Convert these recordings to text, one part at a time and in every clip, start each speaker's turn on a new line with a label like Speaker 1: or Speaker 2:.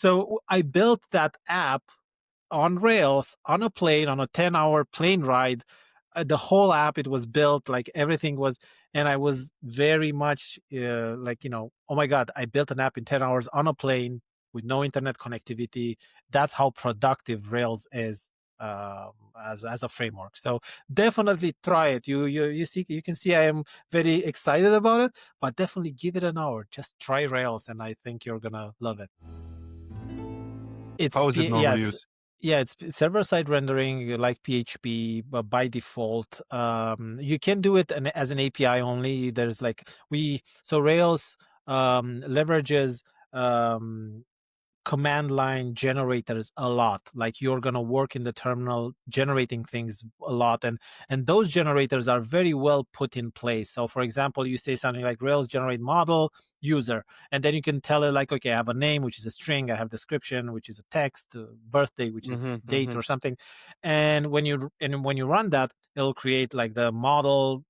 Speaker 1: So I built that app on Rails on a plane, on a 10-hour plane ride. The whole app, it was built, like everything was, and I was very much like, oh my God, I built an app in 10 hours on a plane with no internet connectivity. That's how productive Rails is as a framework. So definitely try it. You can see I am very excited about it, but definitely give it an hour. Just try Rails, and I think you're gonna love it.
Speaker 2: How is it normally used?
Speaker 1: Yeah, it's server-side rendering like PHP, but by default, you can do it as an API only. There's so Rails leverages command line generators a lot. Like you're going to work in the terminal generating things a lot, and those generators are very well put in place. So for example, you say something like Rails generate model user, and then you can tell it like, okay, I have a name, which is a string, I have description, which is a text, birthday, which is date or something, and when you run that, it'll create like the model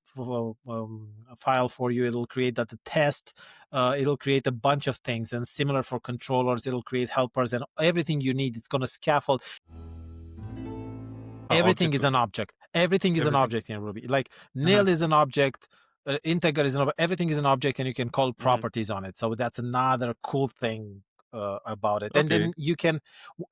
Speaker 1: file for you. It'll create that the test, it'll create a bunch of things, and similar for controllers, it'll create helpers and everything you need. It's going to scaffold. Everything is an object. Everything is an object in Ruby. Like nil is an object, integer is an object. Everything is an object, and you can call properties on it. So that's another cool thing about it. And then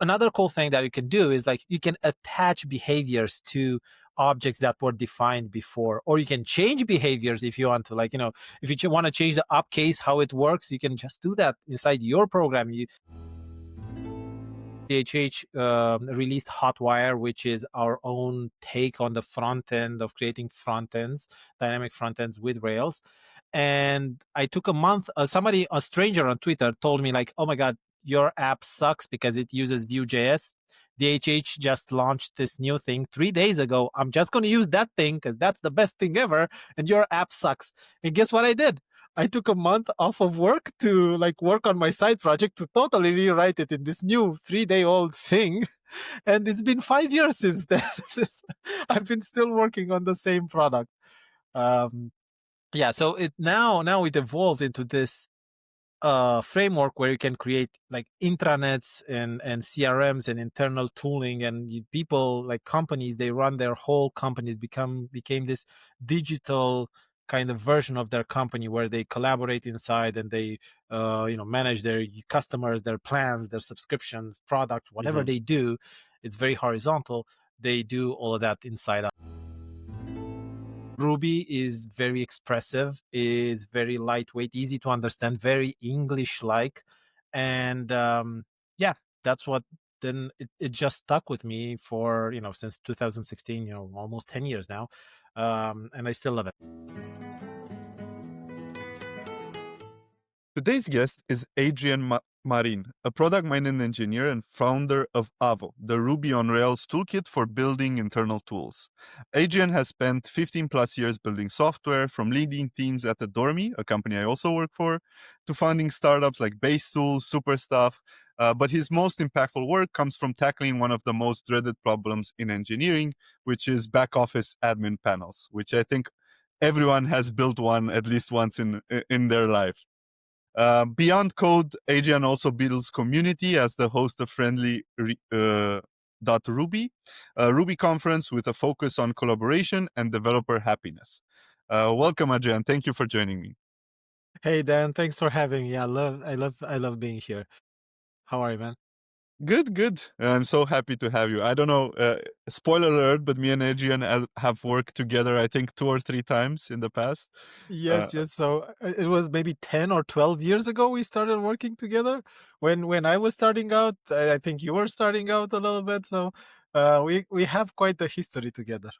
Speaker 1: another cool thing that you can do is like you can attach behaviors to objects that were defined before, or you can change behaviors if you want to. Like, if you want to change the uppercase, how it works, you can just do that inside your program. DHH released Hotwire, which is our own take on the front end of creating front ends, dynamic front ends with Rails. And I took a month. A stranger on Twitter told me like, oh my God, your app sucks because it uses Vue.js. DHH just launched this new thing 3 days ago. I'm just going to use that thing because that's the best thing ever. And your app sucks. And guess what I did? I took a month off of work to work on my side project to totally rewrite it in this new 3-day-old thing. And it's been 5 years since then. I've been still working on the same product. So it now it evolved into this framework where you can create like intranets and CRMs and internal tooling, and people like companies, they run their whole companies became this digital kind of version of their company where they collaborate inside, and they manage their customers, their plans, their subscriptions, products, whatever they do. It's very horizontal. They do all of that inside out. Ruby is very expressive, is very lightweight, easy to understand, very English-like, and that's what. Then it just stuck with me for since 2016, almost 10 years now, and I still love it.
Speaker 2: Today's guest is Adrian Marin, a product-minded engineer and founder of AVO, the Ruby on Rails toolkit for building internal tools. Adrian has spent 15 plus years building software, from leading teams at Adormi, a company I also work for, to founding startups like Basestool, Superstuff. But his most impactful work comes from tackling one of the most dreaded problems in engineering, which is back office admin panels, which I think everyone has built one at least once in their life. Beyond code, Adrian also builds community as the host of FriendlyRB, a Ruby conference with a focus on collaboration and developer happiness. Welcome, Adrian. Thank you for joining me.
Speaker 1: Hey Dan, thanks for having me. I love being here. How are you, man?
Speaker 2: Good. I'm so happy to have you. I don't know, spoiler alert, but me and Adrian have worked together, I think 2 or 3 times in the past.
Speaker 1: Yes. So it was maybe 10 or 12 years ago we started working together. When I was starting out, I think you were starting out a little bit. So we have quite a history together.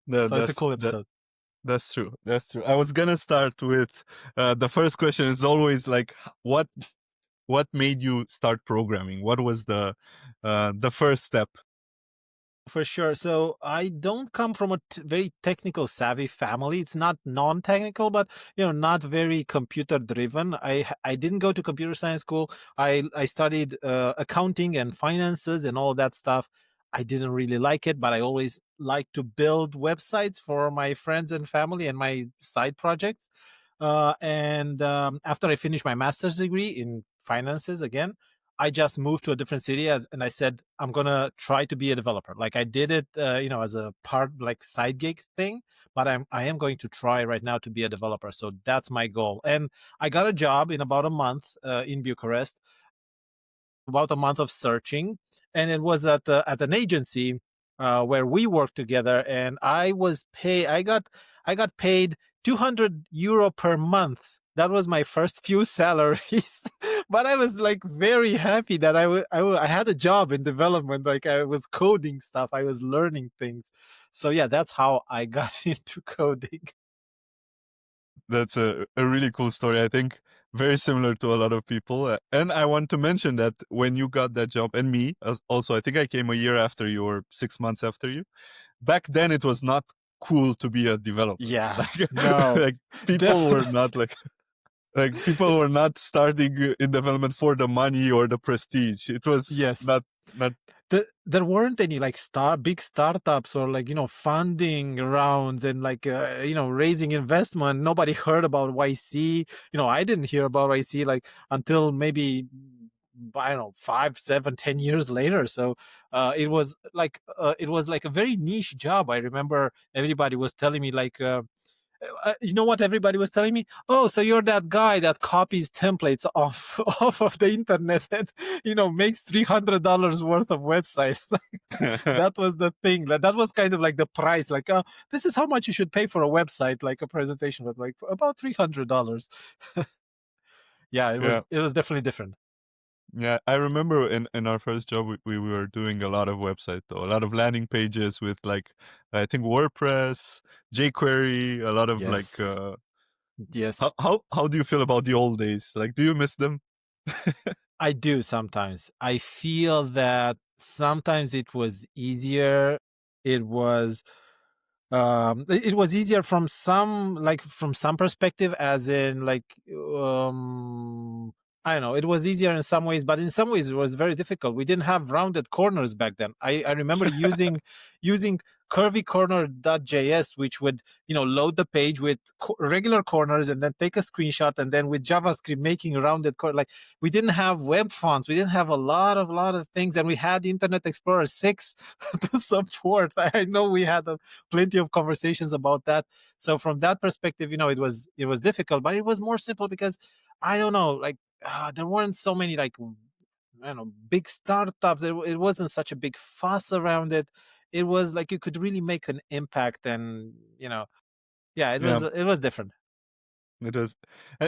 Speaker 1: So it's a cool episode.
Speaker 2: That's true. I was gonna start with the first question is always like, what made you start programming? What was the first step?
Speaker 1: For sure. So I don't come from a very technical savvy family. It's not non-technical, but not very computer driven. I didn't go to computer science school. I studied accounting and finances and all that stuff. I didn't really like it, but I always liked to build websites for my friends and family and my side projects. And after I finished my master's degree in finances again, I just moved to a different city and I said, I'm going to try to be a developer. Like I did it, as a part, like side gig thing, but I am going to try right now to be a developer. So that's my goal. And I got a job in about a month in Bucharest, about a month of searching. And it was at an agency where we worked together. And I got paid €200 per month. That was my first few salaries. But I was like very happy that I had a job in development. Like I was coding stuff, I was learning things. So yeah, that's how I got into coding.
Speaker 2: That's a really cool story. I think very similar to a lot of people. And I want to mention that when you got that job, and me also, I think I came a year after you or 6 months after you. Back then, it was not cool to be a developer.
Speaker 1: Yeah,
Speaker 2: Like,
Speaker 1: no,
Speaker 2: like people were
Speaker 1: definitely.
Speaker 2: not like people were not starting in development for the money or the prestige. It was
Speaker 1: Yes.
Speaker 2: not.
Speaker 1: There weren't any like big startups or like funding rounds and like raising investment. Nobody heard about YC. I didn't hear about YC like until maybe, I don't know, 5, 7, 10 years later. So it was like a very niche job. I remember everybody was telling me like, you know what everybody was telling me? Oh, so you're that guy that copies templates off off of the internet and makes $300 worth of website. That was the thing. That was kind of like the price. Like, this is how much you should pay for a website, like a presentation, but like about $300. Yeah, it
Speaker 2: Yeah.
Speaker 1: was definitely different.
Speaker 2: Yeah, I remember in our first job, we were doing a lot of website, though, a lot of landing pages with like, I think WordPress, jQuery, a lot of like,
Speaker 1: Yes,
Speaker 2: how,
Speaker 1: yes,
Speaker 2: how do you feel about the old days? Like, do you miss them?
Speaker 1: I do sometimes. I feel that sometimes it was easier. It was it was easier from some perspective, as in like, I don't know, it was easier in some ways, but in some ways it was very difficult. We didn't have rounded corners back then. I remember using curvy corner.js, which would load the page with regular corners and then take a screenshot, and then with JavaScript making rounded corner. Like, we didn't have web fonts, we didn't have a lot of things, and we had Internet Explorer 6 to support. I know we had plenty of conversations about that. So from that perspective, it was difficult, but it was more simple because, I don't know, like, there weren't so many like, I don't know, big startups. It wasn't such a big fuss around it. It was like you could really make an impact, and yeah,
Speaker 2: Yeah,
Speaker 1: it was different.
Speaker 2: it is.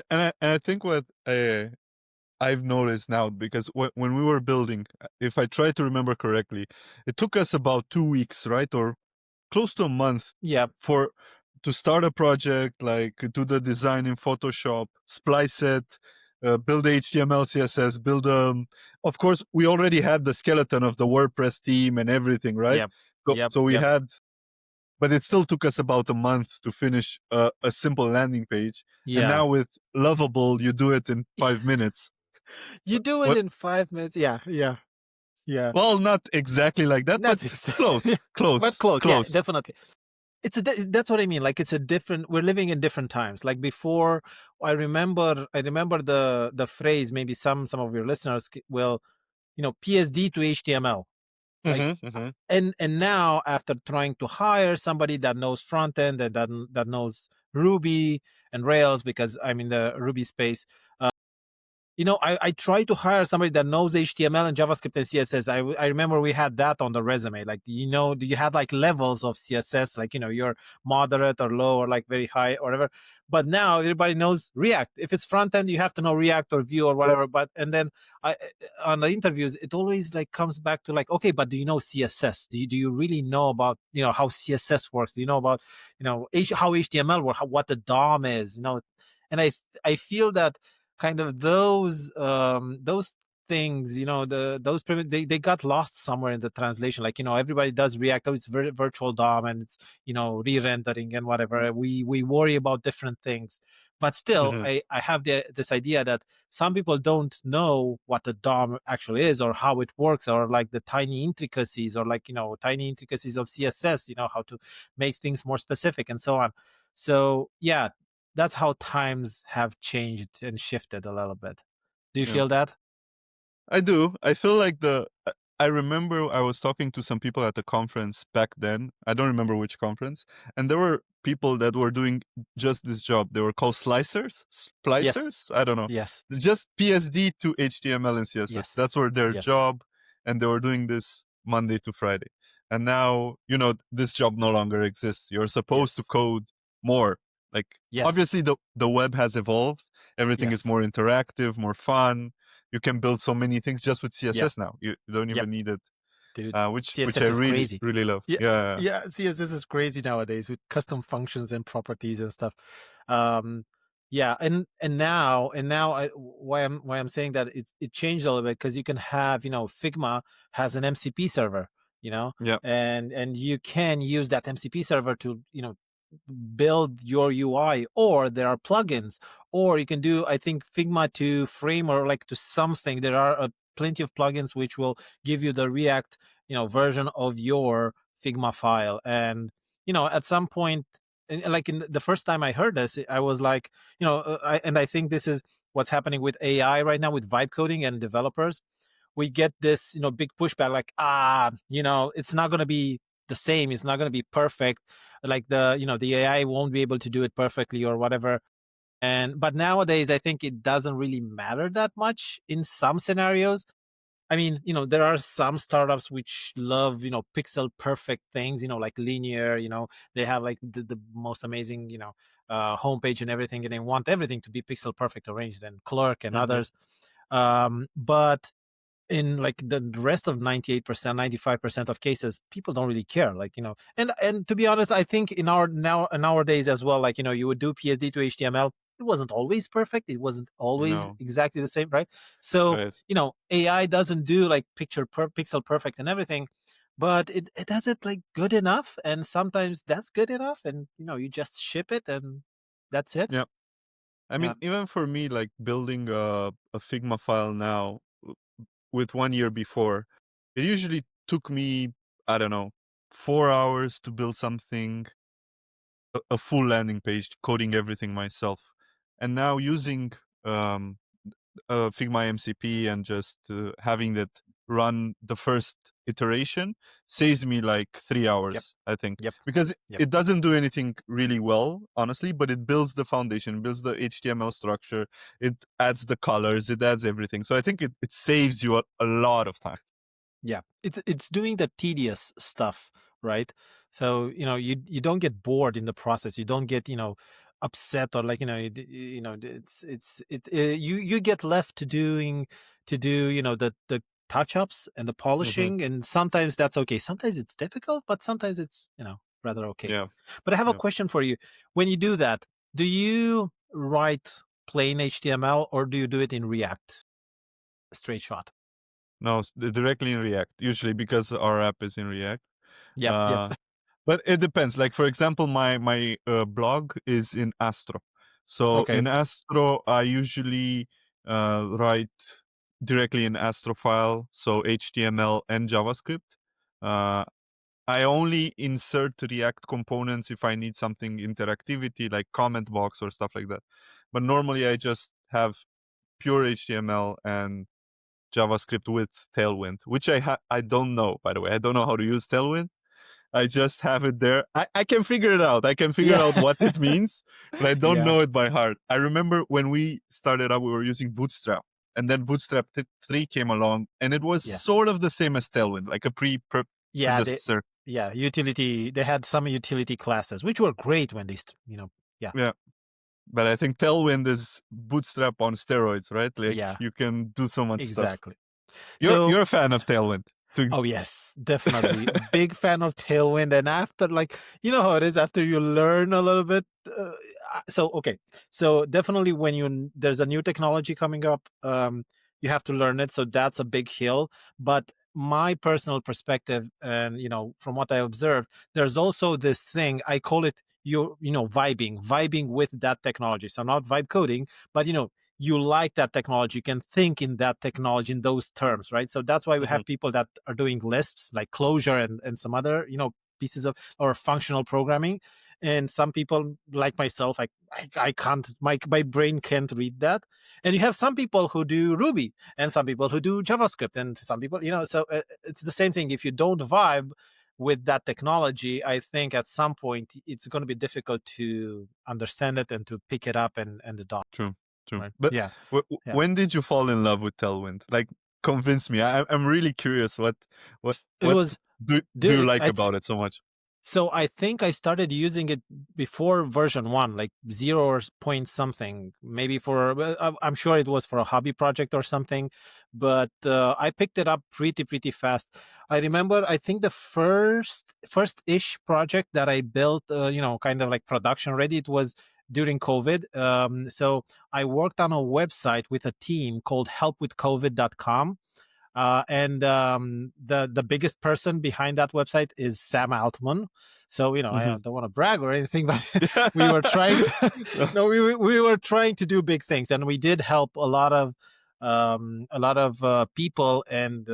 Speaker 2: And I think what I've noticed now, because when we were building, if I try to remember correctly, it took us about 2 weeks, right? Or close to a month
Speaker 1: Yeah,
Speaker 2: for to start a project, like do the design in Photoshop, splice it, build HTML, CSS, build of course we already had the skeleton of the WordPress team and everything, right?
Speaker 1: yep,
Speaker 2: So,
Speaker 1: yep,
Speaker 2: so we
Speaker 1: yep.
Speaker 2: had, but it still took us about a month to finish a simple landing page. And
Speaker 1: Yeah.
Speaker 2: now with Lovable, you do it in 5 minutes.
Speaker 1: You do it
Speaker 2: What?
Speaker 1: in 5 minutes. Yeah, yeah, yeah.
Speaker 2: Well, not exactly like that, but
Speaker 1: Not ex-
Speaker 2: close,
Speaker 1: but
Speaker 2: close,
Speaker 1: close. Yeah,
Speaker 2: close.
Speaker 1: definitely. That's what I mean. Like, it's a different. We're living in different times. Like before, I remember the phrase. Maybe some of your listeners will, PSD to HTML. Like,
Speaker 2: Mm-hmm, mm-hmm.
Speaker 1: and now, after trying to hire somebody that knows front end and that knows Ruby and Rails, because I'm in the Ruby space. I try to hire somebody that knows HTML and JavaScript and CSS. I remember we had that on the resume. Like, you had like levels of CSS, like, you're moderate or low or like very high or whatever. But now everybody knows React. If it's front end, you have to know React or Vue or whatever. But and then on the interviews, it always like comes back to like, okay, but do you know CSS? Do you really know about how CSS works? Do you know about how HTML works? What the DOM is? And I feel that kind of those things, they got lost somewhere in the translation. Like, everybody does React. Oh, it's virtual DOM, and it's re-rendering and whatever. We worry about different things, but still,
Speaker 2: Mm-hmm.
Speaker 1: I have this idea that some people don't know what the DOM actually is, or how it works, or like the tiny intricacies, or like tiny intricacies of CSS, how to make things more specific and so on. So yeah, that's how times have changed and shifted a little bit. Do you
Speaker 2: Yeah.
Speaker 1: feel that?
Speaker 2: I do. I feel like I remember I was talking to some people at the conference back then. I don't remember which conference. And there were people that were doing just this job. They were called
Speaker 1: Yes,
Speaker 2: splicers. I don't know.
Speaker 1: yes,
Speaker 2: Just PSD to HTML and CSS.
Speaker 1: yes,
Speaker 2: That's were their
Speaker 1: yes,
Speaker 2: job. And they were doing this Monday to Friday. And now, this job no longer exists. You're supposed to
Speaker 1: yes,
Speaker 2: code more. Like,
Speaker 1: yes,
Speaker 2: obviously, the web has evolved. Everything is
Speaker 1: yes,
Speaker 2: more interactive, more fun. You can build so many things just with
Speaker 1: yep,
Speaker 2: CSS now. You don't
Speaker 1: yep.
Speaker 2: even need it,
Speaker 1: Dude,
Speaker 2: which I
Speaker 1: CSS is
Speaker 2: really
Speaker 1: crazy.
Speaker 2: really love.
Speaker 1: Yeah,
Speaker 2: Yeah,
Speaker 1: yeah, CSS is crazy nowadays with custom functions and properties and stuff. Um, yeah, and now why I'm saying that it changed a little bit because you can have Figma has an MCP server,
Speaker 2: yeah,
Speaker 1: and you can use that MCP server to build your UI, or there are plugins, or you can do, I think, Figma to Frame or like to something. There are plenty of plugins which will give you the React version of your Figma file. And at some point, like in the first time I heard this, I was like, I think this is what's happening with AI right now with vibe coding and developers. We get this big pushback, like, it's not going to be the same, it's not going to be perfect, like the AI won't be able to do it perfectly or whatever. But nowadays I think it doesn't really matter that much in some scenarios. I mean, there are some startups which love, pixel perfect things, like Linear, they have like the most amazing, homepage and everything, and they want everything to be pixel perfect arranged, and Clerk and
Speaker 2: hmm
Speaker 1: others. But in like the rest of 98%, 95% of cases, people don't really care, like, and to be honest, I think nowadays as well, like, you would do PSD to HTML. It wasn't always perfect, it wasn't always
Speaker 2: no,
Speaker 1: exactly the same, right? So
Speaker 2: right,
Speaker 1: AI doesn't do like pixel perfect and everything, but it does it like good enough, and sometimes that's good enough, and you just ship it, and that's it.
Speaker 2: yeah. I
Speaker 1: Yeah,
Speaker 2: mean, even for me, like building a Figma file now with 1 year before, it usually took me, I don't know, 4 hours to build something, a full landing page, coding everything myself. And now using um, Figma MCP and just having that run the first iteration saves me like 3 hours,
Speaker 1: yep,
Speaker 2: I think,
Speaker 1: yep,
Speaker 2: because
Speaker 1: yep.
Speaker 2: it doesn't do anything really well, honestly, but it builds the foundation, builds the HTML structure, it adds the colors, it adds everything. So I think it saves you a lot of time.
Speaker 1: Yeah, it's doing the tedious stuff, right? So you don't get bored in the process. You don't get upset, or like you get left to do the touch ups and the
Speaker 2: hmm
Speaker 1: polishing, and sometimes that's okay. Sometimes it's difficult, but sometimes it's rather okay.
Speaker 2: Yeah,
Speaker 1: But I have a
Speaker 2: yeah.
Speaker 1: question for you. When you do that, do you write plain HTML or do you do it in React straight shot?
Speaker 2: No, directly in React, usually because our app is in React.
Speaker 1: Yep, yep.
Speaker 2: Uh, but it depends. Like for example, my blog is in Astro. So
Speaker 1: Okay.
Speaker 2: in Astro, I usually write directly in Astro file, so HTML and JavaScript. Uh, I only insert React components if I need something interactivity, like comment box or stuff like that. But normally, I just have pure HTML and JavaScript with Tailwind, which I don't know, by the way. I don't know how to use Tailwind. I just have it there. I can figure it out. I can figure
Speaker 1: Yeah.
Speaker 2: out what it means, but I don't
Speaker 1: Yeah.
Speaker 2: know it by heart. I remember when we started up, we were using Bootstrap, and then Bootstrap 3 came along, and it was
Speaker 1: Yeah.
Speaker 2: sort of the same as Tailwind, like a
Speaker 1: Yeah.
Speaker 2: predecessor.
Speaker 1: Utility. They had some utility classes, which were great when yeah.
Speaker 2: Yeah, but I think Tailwind is Bootstrap on steroids, right? Like
Speaker 1: Yeah.
Speaker 2: you can do so much stuff.
Speaker 1: Exactly.
Speaker 2: You're
Speaker 1: So,
Speaker 2: a fan of Tailwind, too.
Speaker 1: oh yes, definitely big fan of Tailwind. And after, like, how it is after you learn a little bit. So okay, so definitely when there's a new technology coming up, you have to learn it. So that's a big hill. But my personal perspective, and from what I observed, there's also this thing I call it vibing with that technology. So not vibe coding, but you like that technology, you can think in that technology in those terms, right? So that's why we
Speaker 2: hmm
Speaker 1: have people that are doing Lisps, like Clojure and some other pieces of or functional programming. and some people like myself, I can't, my brain can't read that. And you have some people who do Ruby, and some people who do JavaScript, and some people, so it's the same thing. If you don't vibe with that technology, I think at some point it's going to be difficult to understand it and to pick it up and adopt.
Speaker 2: True.
Speaker 1: Right?
Speaker 2: But
Speaker 1: Yeah.
Speaker 2: when did you fall in love with Tailwind? Like, convince me. I'm really curious. What
Speaker 1: It was,
Speaker 2: do you like about it so much?
Speaker 1: So I think I started using it before version 1, like 0 or point something, maybe I'm sure it was for a hobby project or something, but I picked it up pretty fast. I remember, I think the first-ish project that I built, kind of like production ready, it was during COVID. So I worked on a website with a team called helpwithcovid.com. And the biggest person behind that website is Sam Altman. So I don't want to brag or anything, but we were trying to we were trying to do big things, and we did help a lot of people and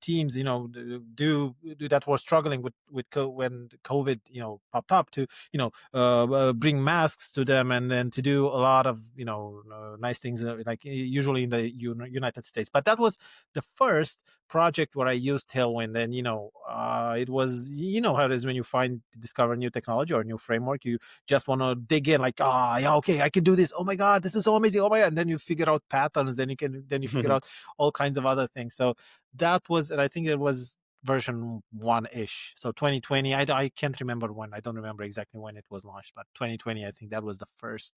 Speaker 1: teams, do that were struggling with when COVID popped up, to bring masks to them, and then to do a lot of nice things, like usually in the United States. But that was the first project where I used Tailwind, and it was, how it is when you discover new technology or new framework, you just want to dig in, like, yeah, okay, I can do this. Oh my god, this is so amazing. Oh my god, and then you figure out patterns, then you figure out all kinds of other things. So that was, and I think it was version 1-ish. So 2020, I can't remember when. I don't remember exactly when it was launched, but 2020, I think that was the first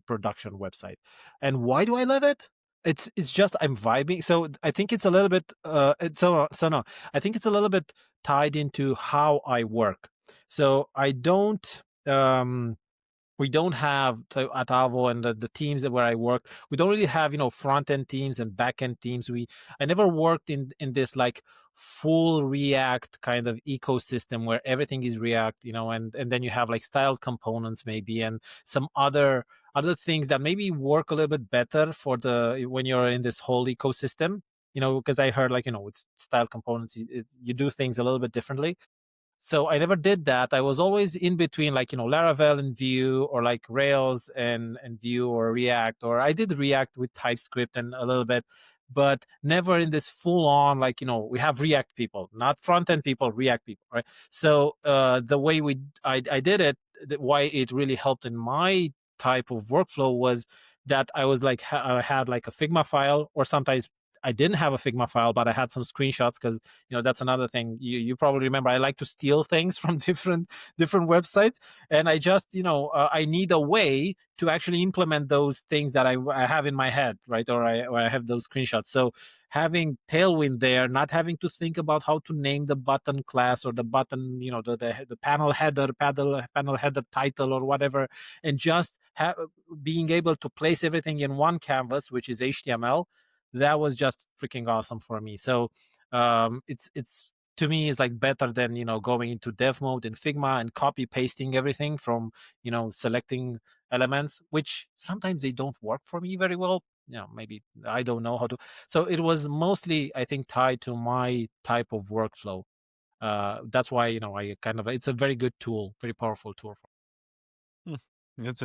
Speaker 1: production website. And why do I love it? It's just I'm vibing. So I think it's a little bit no, I think it's a little bit tied into how I work. So I don't we don't have, at AVO and the teams where I work, we don't really have front end teams and back end teams. I never worked in this like full React kind of ecosystem where everything is React, and then you have like styled components maybe, and some other things that maybe work a little bit better for when you're in this whole ecosystem. Because I heard, like, with styled components, you do things a little bit differently. So I never did that. I was always in between, like, Laravel and Vue, or like Rails and Vue, or React, or I did React with TypeScript and a little bit, but never in this full on, like, we have React people, not front end people, React people, right? So the way I did it, why it really helped in my type of workflow was that I was like, I had like a Figma file, or sometimes I didn't have a Figma file, but I had some screenshots, because that's another thing. You probably remember, I like to steal things from different websites, and I just I need a way to actually implement those things that I have in my head, right? Or I have those screenshots. So having Tailwind there, not having to think about how to name the button class, or the button, the panel header, panel header title, or whatever, and just being able to place everything in one canvas, which is HTML. That was just freaking awesome for me. So it's to me is like better than going into dev mode in Figma and copy pasting everything from selecting elements, which sometimes they don't work for me very well. Maybe I don't know how to. So it was mostly, I think, tied to my type of workflow. That's why I it's a very good tool, very powerful tool.
Speaker 2: It's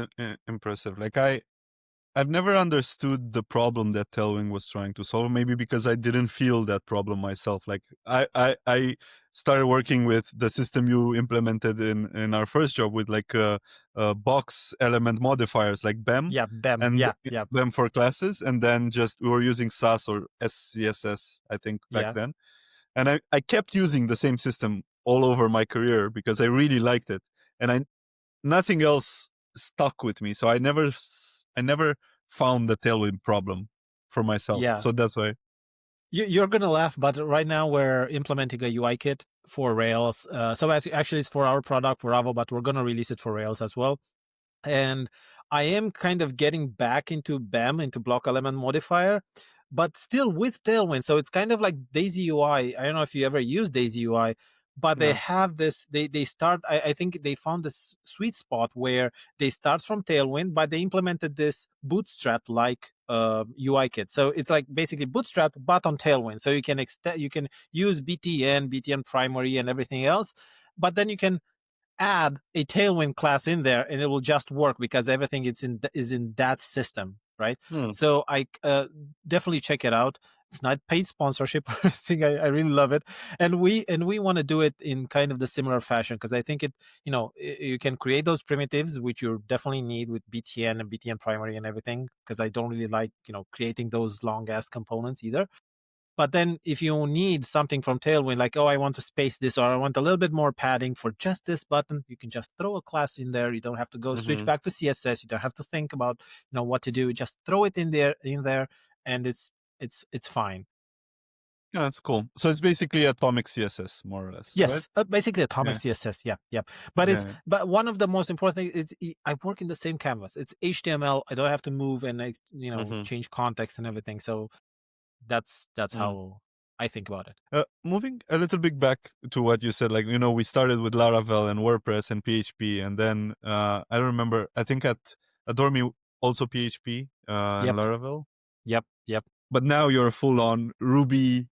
Speaker 2: impressive. Like, I've never understood the problem that Tailwind was trying to solve, maybe because I didn't feel that problem myself. Like, I started working with the system you implemented in our first job, with like box element modifiers, like BEM.
Speaker 1: Yeah, BEM.
Speaker 2: And
Speaker 1: Yeah.
Speaker 2: BEM for classes. And then we were using SAS or SCSS, I think, back then. And I kept using the same system all over my career because I really liked it. And nothing else stuck with me. So I never found the Tailwind problem for myself.
Speaker 1: Yeah.
Speaker 2: So that's why.
Speaker 1: You're going to laugh, but right now we're implementing a UI kit for Rails. So actually it's for our product, for AVO, but we're going to release it for Rails as well. And I am kind of getting back into BEM, into block element modifier, but still with Tailwind. So it's kind of like Daisy UI. I don't know if you ever use Daisy UI, but they have this, they start, I think they found this sweet spot where they start from Tailwind, but they implemented this Bootstrap like UI kit. So it's like basically Bootstrap, but on Tailwind. So you can use BTN primary and everything else, but then you can add a Tailwind class in there, and it will just work because everything is in that system, right? So I definitely check it out. It's not paid sponsorship or anything. I really love it, and we want to do it in kind of the similar fashion because I think it, you can create those primitives which you definitely need with BTN and BTN primary and everything, because I don't really like creating those long ass components either. But then if you need something from Tailwind, like, oh, I want to space this, or I want a little bit more padding for just this button, you can just throw a class in there. You don't have to go switch back to CSS. You don't have to think about, what to do. Just throw it in there, and it's fine.
Speaker 2: Yeah, that's cool. So it's basically atomic CSS, more or less, right?
Speaker 1: Yes, basically atomic CSS. Yeah. But but one of the most important things is I work in the same canvas. It's HTML. I don't have to move and change context and everything. So that's how I think about it.
Speaker 2: Moving a little bit back to what you said, like, we started with Laravel and WordPress and PHP, and then I don't remember, I think at Dormy also PHP and Laravel.
Speaker 1: Yep.
Speaker 2: But now you're a full-on Ruby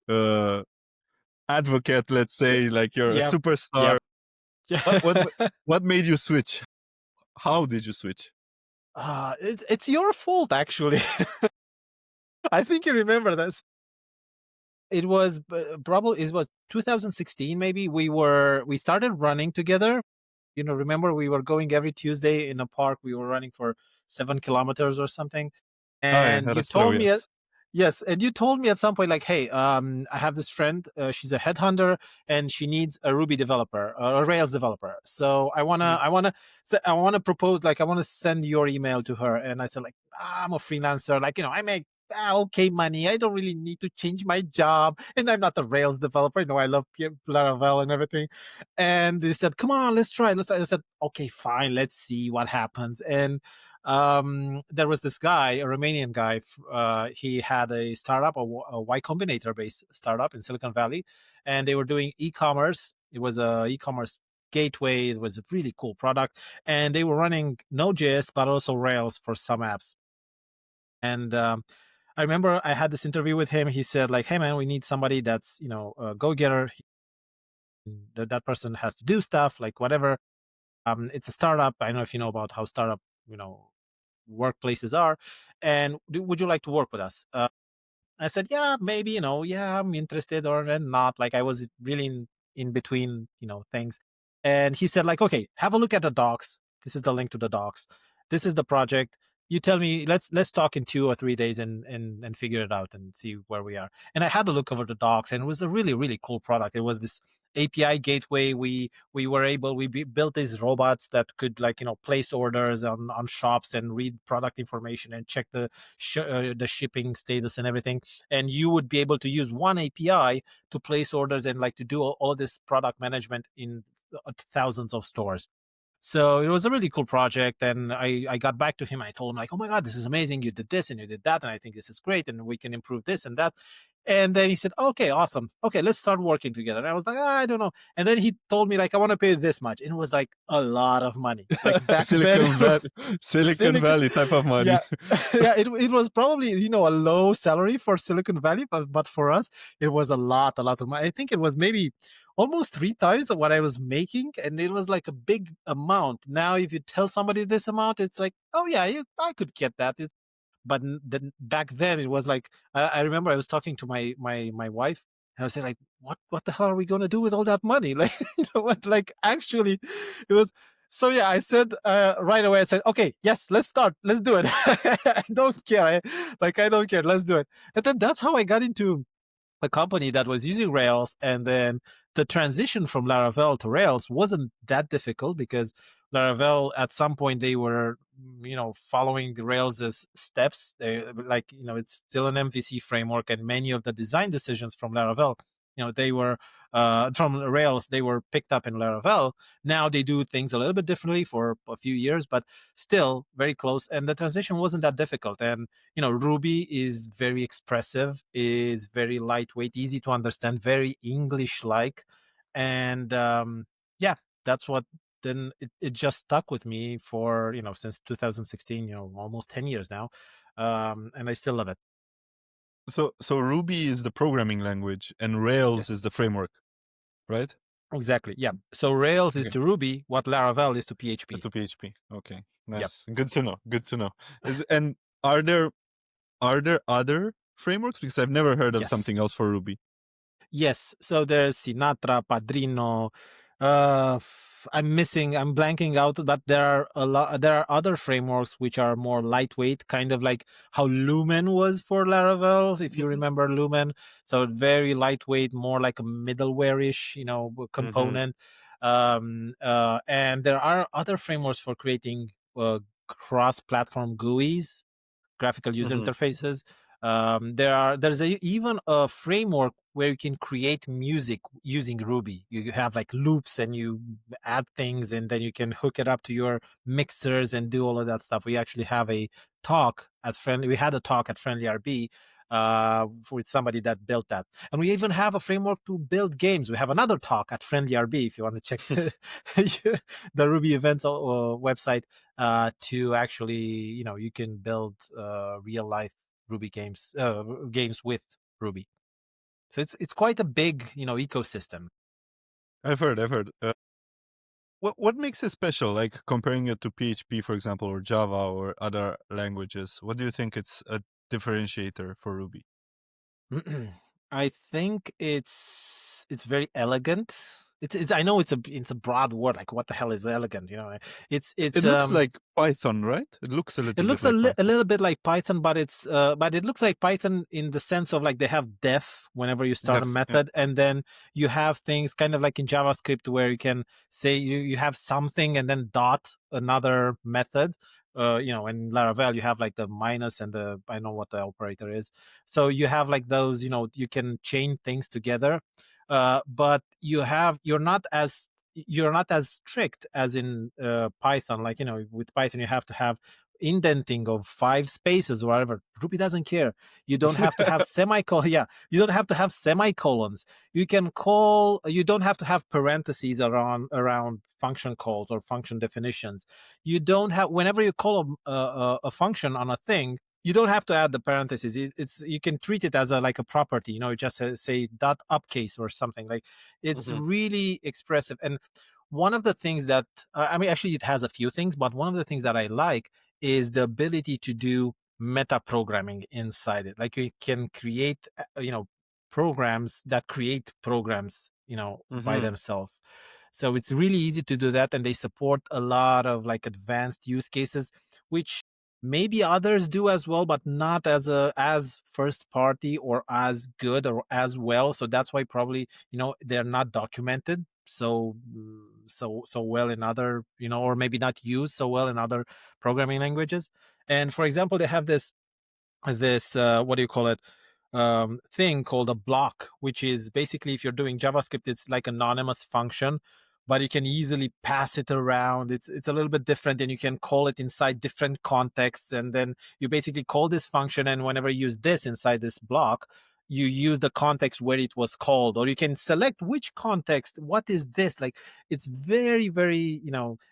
Speaker 2: advocate, let's say, like you're a superstar. What made you switch? How did you switch?
Speaker 1: It's your fault, actually. I think you remember this. It was probably 2016, maybe. We started running together. Remember we were going every Tuesday in a park. We were running for 7 kilometers or something. And you told me, yes, and you told me at some point, like, hey, I have this friend. She's a headhunter, and she needs a Ruby developer, a Rails developer. So I wanna propose, like, I want to send your email to her. And I said, like, I'm a freelancer, like, I make okay money. I don't really need to change my job, and I'm not a Rails developer. I love Laravel and everything. And they said, come on, let's try. I said, okay, fine, let's see what happens. And there was this guy, a Romanian guy. He had a startup, a Y Combinator based startup in Silicon Valley, and they were doing e-commerce. It was a e-commerce gateway. It was a really cool product, and they were running Node.js but also Rails for some apps. And I remember I had this interview with him. He said, like, hey man, we need somebody that's a go-getter. That person has to do stuff, like, whatever. It's a startup. I don't know if you know about how startup workplaces are, and would you like to work with us? I said, yeah, maybe, yeah, I'm interested or not. Like, I was really in between, things. And he said, like, okay, have a look at the docs. This is the link to the docs. This is the project. You tell me, let's talk in 2 or 3 days and figure it out and see where we are. And I had to look over the docs, and it was a really, really cool product. It was this API gateway. We built these robots that could, like, place orders on shops and read product information and check the shipping status and everything. And you would be able to use one API to place orders and, like, to do all this product management in thousands of stores. So it was a really cool project. And I got back to him. I told him, like, oh my God, this is amazing. You did this and you did that. And I think this is great. And we can improve this and that. And then he said, okay, awesome. Okay, let's start working together. And I was like, I don't know. And then he told me, like, I want to pay this much. And it was like a lot of money. Like, back
Speaker 2: Silicon
Speaker 1: then,
Speaker 2: Valley type of money.
Speaker 1: Yeah, yeah. It was probably, a low salary for Silicon Valley, but for us, it was a lot of money. I think it was maybe almost 3 times what I was making, and it was like a big amount. Now, if you tell somebody this amount, it's like, oh yeah, I could get that. But then back then it was like, I remember I was talking to my wife, and I was saying, like, what the hell are we going to do with all that money? Like, what, like, actually it was. So yeah, I said right away, I said, okay, yes, let's start, let's do it. I don't care. I don't care, let's do it. And then that's how I got into a company that was using Rails. And then the transition from Laravel to Rails wasn't that difficult, because Laravel, at some point, they were, following the Rails' steps. They, like, it's still an MVC framework, and many of the design decisions from Laravel, they were from Rails, they were picked up in Laravel. Now they do things a little bit differently for a few years, but still very close. And the transition wasn't that difficult. And Ruby is very expressive, is very lightweight, easy to understand, very English-like. And yeah, that's what, then it just stuck with me for, since 2016, almost 10 years now. And I still love it.
Speaker 2: So Ruby is the programming language and Rails is the framework, right?
Speaker 1: Exactly. Yeah. So Rails is
Speaker 2: Okay.
Speaker 1: to Ruby what Laravel is to PHP.
Speaker 2: It's to PHP. Okay,
Speaker 1: Yep.
Speaker 2: nice. Good to know. Good to know. And are there other frameworks? Because I've never heard of
Speaker 1: Yes.
Speaker 2: something else for Ruby.
Speaker 1: Yes. So there's Sinatra, Padrino. I'm blanking out, but there are a lot. There are other frameworks which are more lightweight, kind of like how Lumen was for Laravel, if you remember Lumen. So very lightweight, more like a middleware-ish, component. And there are other frameworks for creating cross-platform GUIs, graphical user interfaces. There's even a framework where you can create music using Ruby. You have like loops and you add things, and then you can hook it up to your mixers and do all of that stuff. We actually have a talk at We had a talk at FriendlyRB with somebody that built that, and we even have a framework to build games. We have another talk at FriendlyRB if you want to check the Ruby events website to actually, you can build real life Ruby games with Ruby. So it's quite a big, ecosystem.
Speaker 2: I've heard. What makes it special? Like comparing it to PHP, for example, or Java or other languages. What do you think it's a differentiator for Ruby?
Speaker 1: I think it's very elegant. I know it's a broad word. Like, what the hell is elegant? It's
Speaker 2: It looks like Python, right? It looks a
Speaker 1: It
Speaker 2: little bit
Speaker 1: looks
Speaker 2: like
Speaker 1: a
Speaker 2: Python.
Speaker 1: little bit like Python, but it looks like Python in the sense of like they have def whenever you start a
Speaker 2: Yeah.
Speaker 1: method, and then you have things kind of like in JavaScript where you can say you have something and then dot another method. In Laravel you have like the minus and I know what the operator is. So you have like those, you can chain things together, but you're not as strict as in Python. Like, with Python, you have to have indenting of 5 spaces or whatever. Ruby doesn't care. You don't have to have semicolon. Yeah, you don't have to have semicolons. You don't have to have parentheses around function calls or function definitions. You don't have, whenever you call a function on a thing, you don't have to add the parentheses. You can treat it as like a property. Just say dot upcase or something. Like, it's really expressive. And one of the things that actually it has a few things, but one of the things that I like is the ability to do meta programming inside it. Like, you can create programs that create programs by themselves. So it's really easy to do that, and they support a lot of like advanced use cases, which maybe others do as well, but not as first party or as good or as well. So that's why probably they're not documented so well in other, or maybe not used so well in other programming languages. And for example, they have this what do you call it, thing called a block, which is basically, if you're doing JavaScript, it's like anonymous function, but you can easily pass it around. It's a little bit different, and you can call it inside different contexts, and then you basically call this function, and whenever you use this inside this block, you use the context where it was called, or you can select which context. What is this? Like, it's very, very,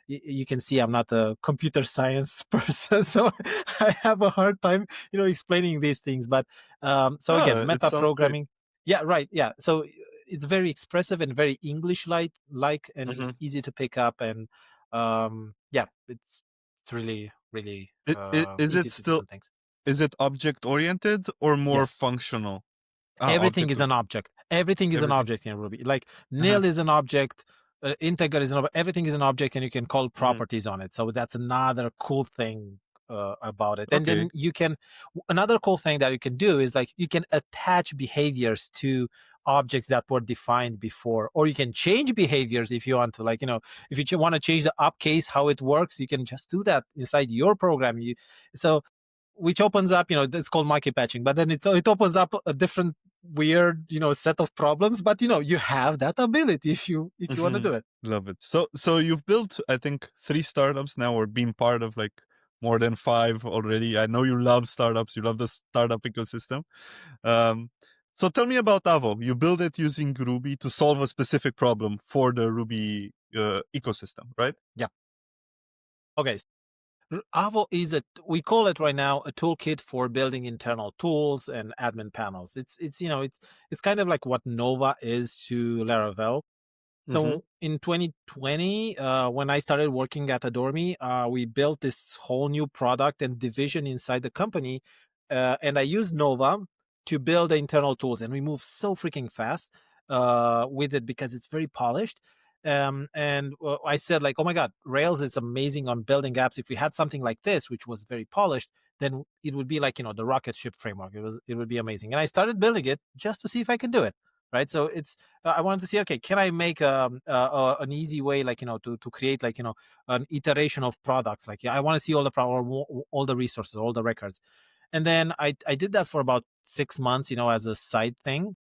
Speaker 1: you can see I'm not a computer science person, so I have a hard time explaining these things. But so again,
Speaker 2: It
Speaker 1: meta
Speaker 2: sounds great.
Speaker 1: programming. Yeah, right. Yeah, so it's very expressive and very English like and easy to pick up. And yeah, it's really, really
Speaker 2: Is it
Speaker 1: easy to do
Speaker 2: still,
Speaker 1: some things.
Speaker 2: is it object oriented or more
Speaker 1: Yes.
Speaker 2: functional?
Speaker 1: Everything
Speaker 2: Object.
Speaker 1: is an object. Everything is an
Speaker 2: Everything.
Speaker 1: object in Ruby. Like, nil is an object, integer is an object. Everything is an object, and you can call properties on it. So that's another cool thing about it. And
Speaker 2: Okay.
Speaker 1: then another cool thing that you can do is, like, you can attach behaviors to objects that were defined before, or you can change behaviors if you want to. Like, if you want to change the upcase, how it works, you can just do that inside your program. So which opens up, it's called monkey patching, but then it opens up a different weird, set of problems. But you have that ability if you want to do it.
Speaker 2: Love it. So you've built, I think, 3 startups now, or been part of like more than 5 already. I know you love startups. You love the startup ecosystem. So tell me about AVO. You build it using Ruby to solve a specific problem for the Ruby ecosystem, right?
Speaker 1: Yeah. Okay. AVO we call it right now a toolkit for building internal tools and admin panels. It's kind of like what Nova is to Laravel. So in 2020, when I started working at Adormi, we built this whole new product and division inside the company. And I used Nova to build the internal tools. And we moved so freaking fast with it because it's very polished. And I said, like, oh my God, Rails is amazing on building apps. If we had something like this, which was very polished, then it would be like, the rocket ship framework. It would be amazing. And I started building it just to see if I can do it. Right. So I wanted to see, okay, can I make an easy way, like, to create, like, an iteration of products? Like, I want to see all the resources, all the records. And then I did that for about 6 months, as a side thing.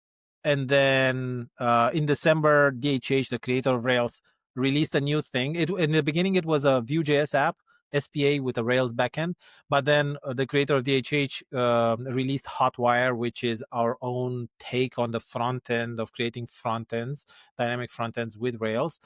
Speaker 1: And then in December, DHH, the creator of Rails, released a new thing. In the beginning, it was a Vue.js app, SPA with a Rails backend. But then the creator of DHH released Hotwire, which is our own take on the front end of creating front ends, dynamic front ends with Rails.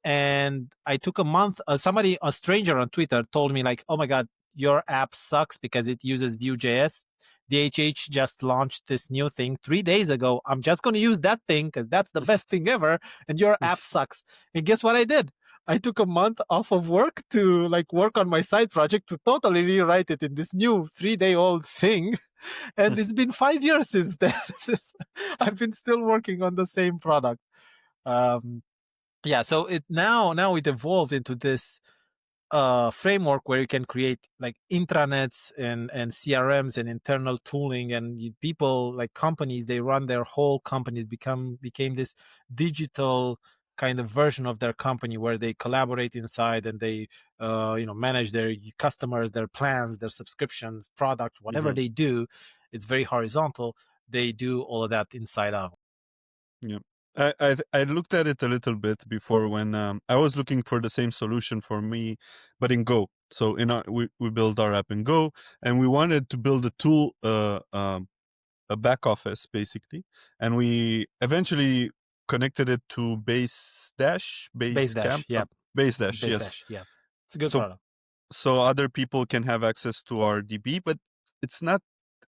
Speaker 1: And I took a month. A stranger on Twitter told me, like, oh my God, your app sucks because it uses Vue.js. DHH just launched this new thing 3 days ago. I'm just going to use that thing because that's the best thing ever. And your app sucks. And guess what I did? I took a month off of work to, like, work on my side project to totally rewrite it in this new 3-day-old thing. And it's been 5 years since then. I've been still working on the same product. So it now it evolved into this framework where you can create, like, intranets and CRMs and internal tooling, and people, like companies, they run their whole companies became this digital kind of version of their company where they collaborate inside and they manage their customers, their plans, their subscriptions, products, whatever they do. It's very horizontal. They do all of that inside out.
Speaker 2: Yeah. I looked at it a little bit before when I was looking for the same solution for me, but in Go. So we build our app in Go, and we wanted to build a tool, a back office basically, and we eventually connected it to Basecamp.
Speaker 1: Yeah.
Speaker 2: Base Dash, yes.
Speaker 1: Dash, yeah. It's a good
Speaker 2: So
Speaker 1: product.
Speaker 2: so other people can have access to our DB, but it's not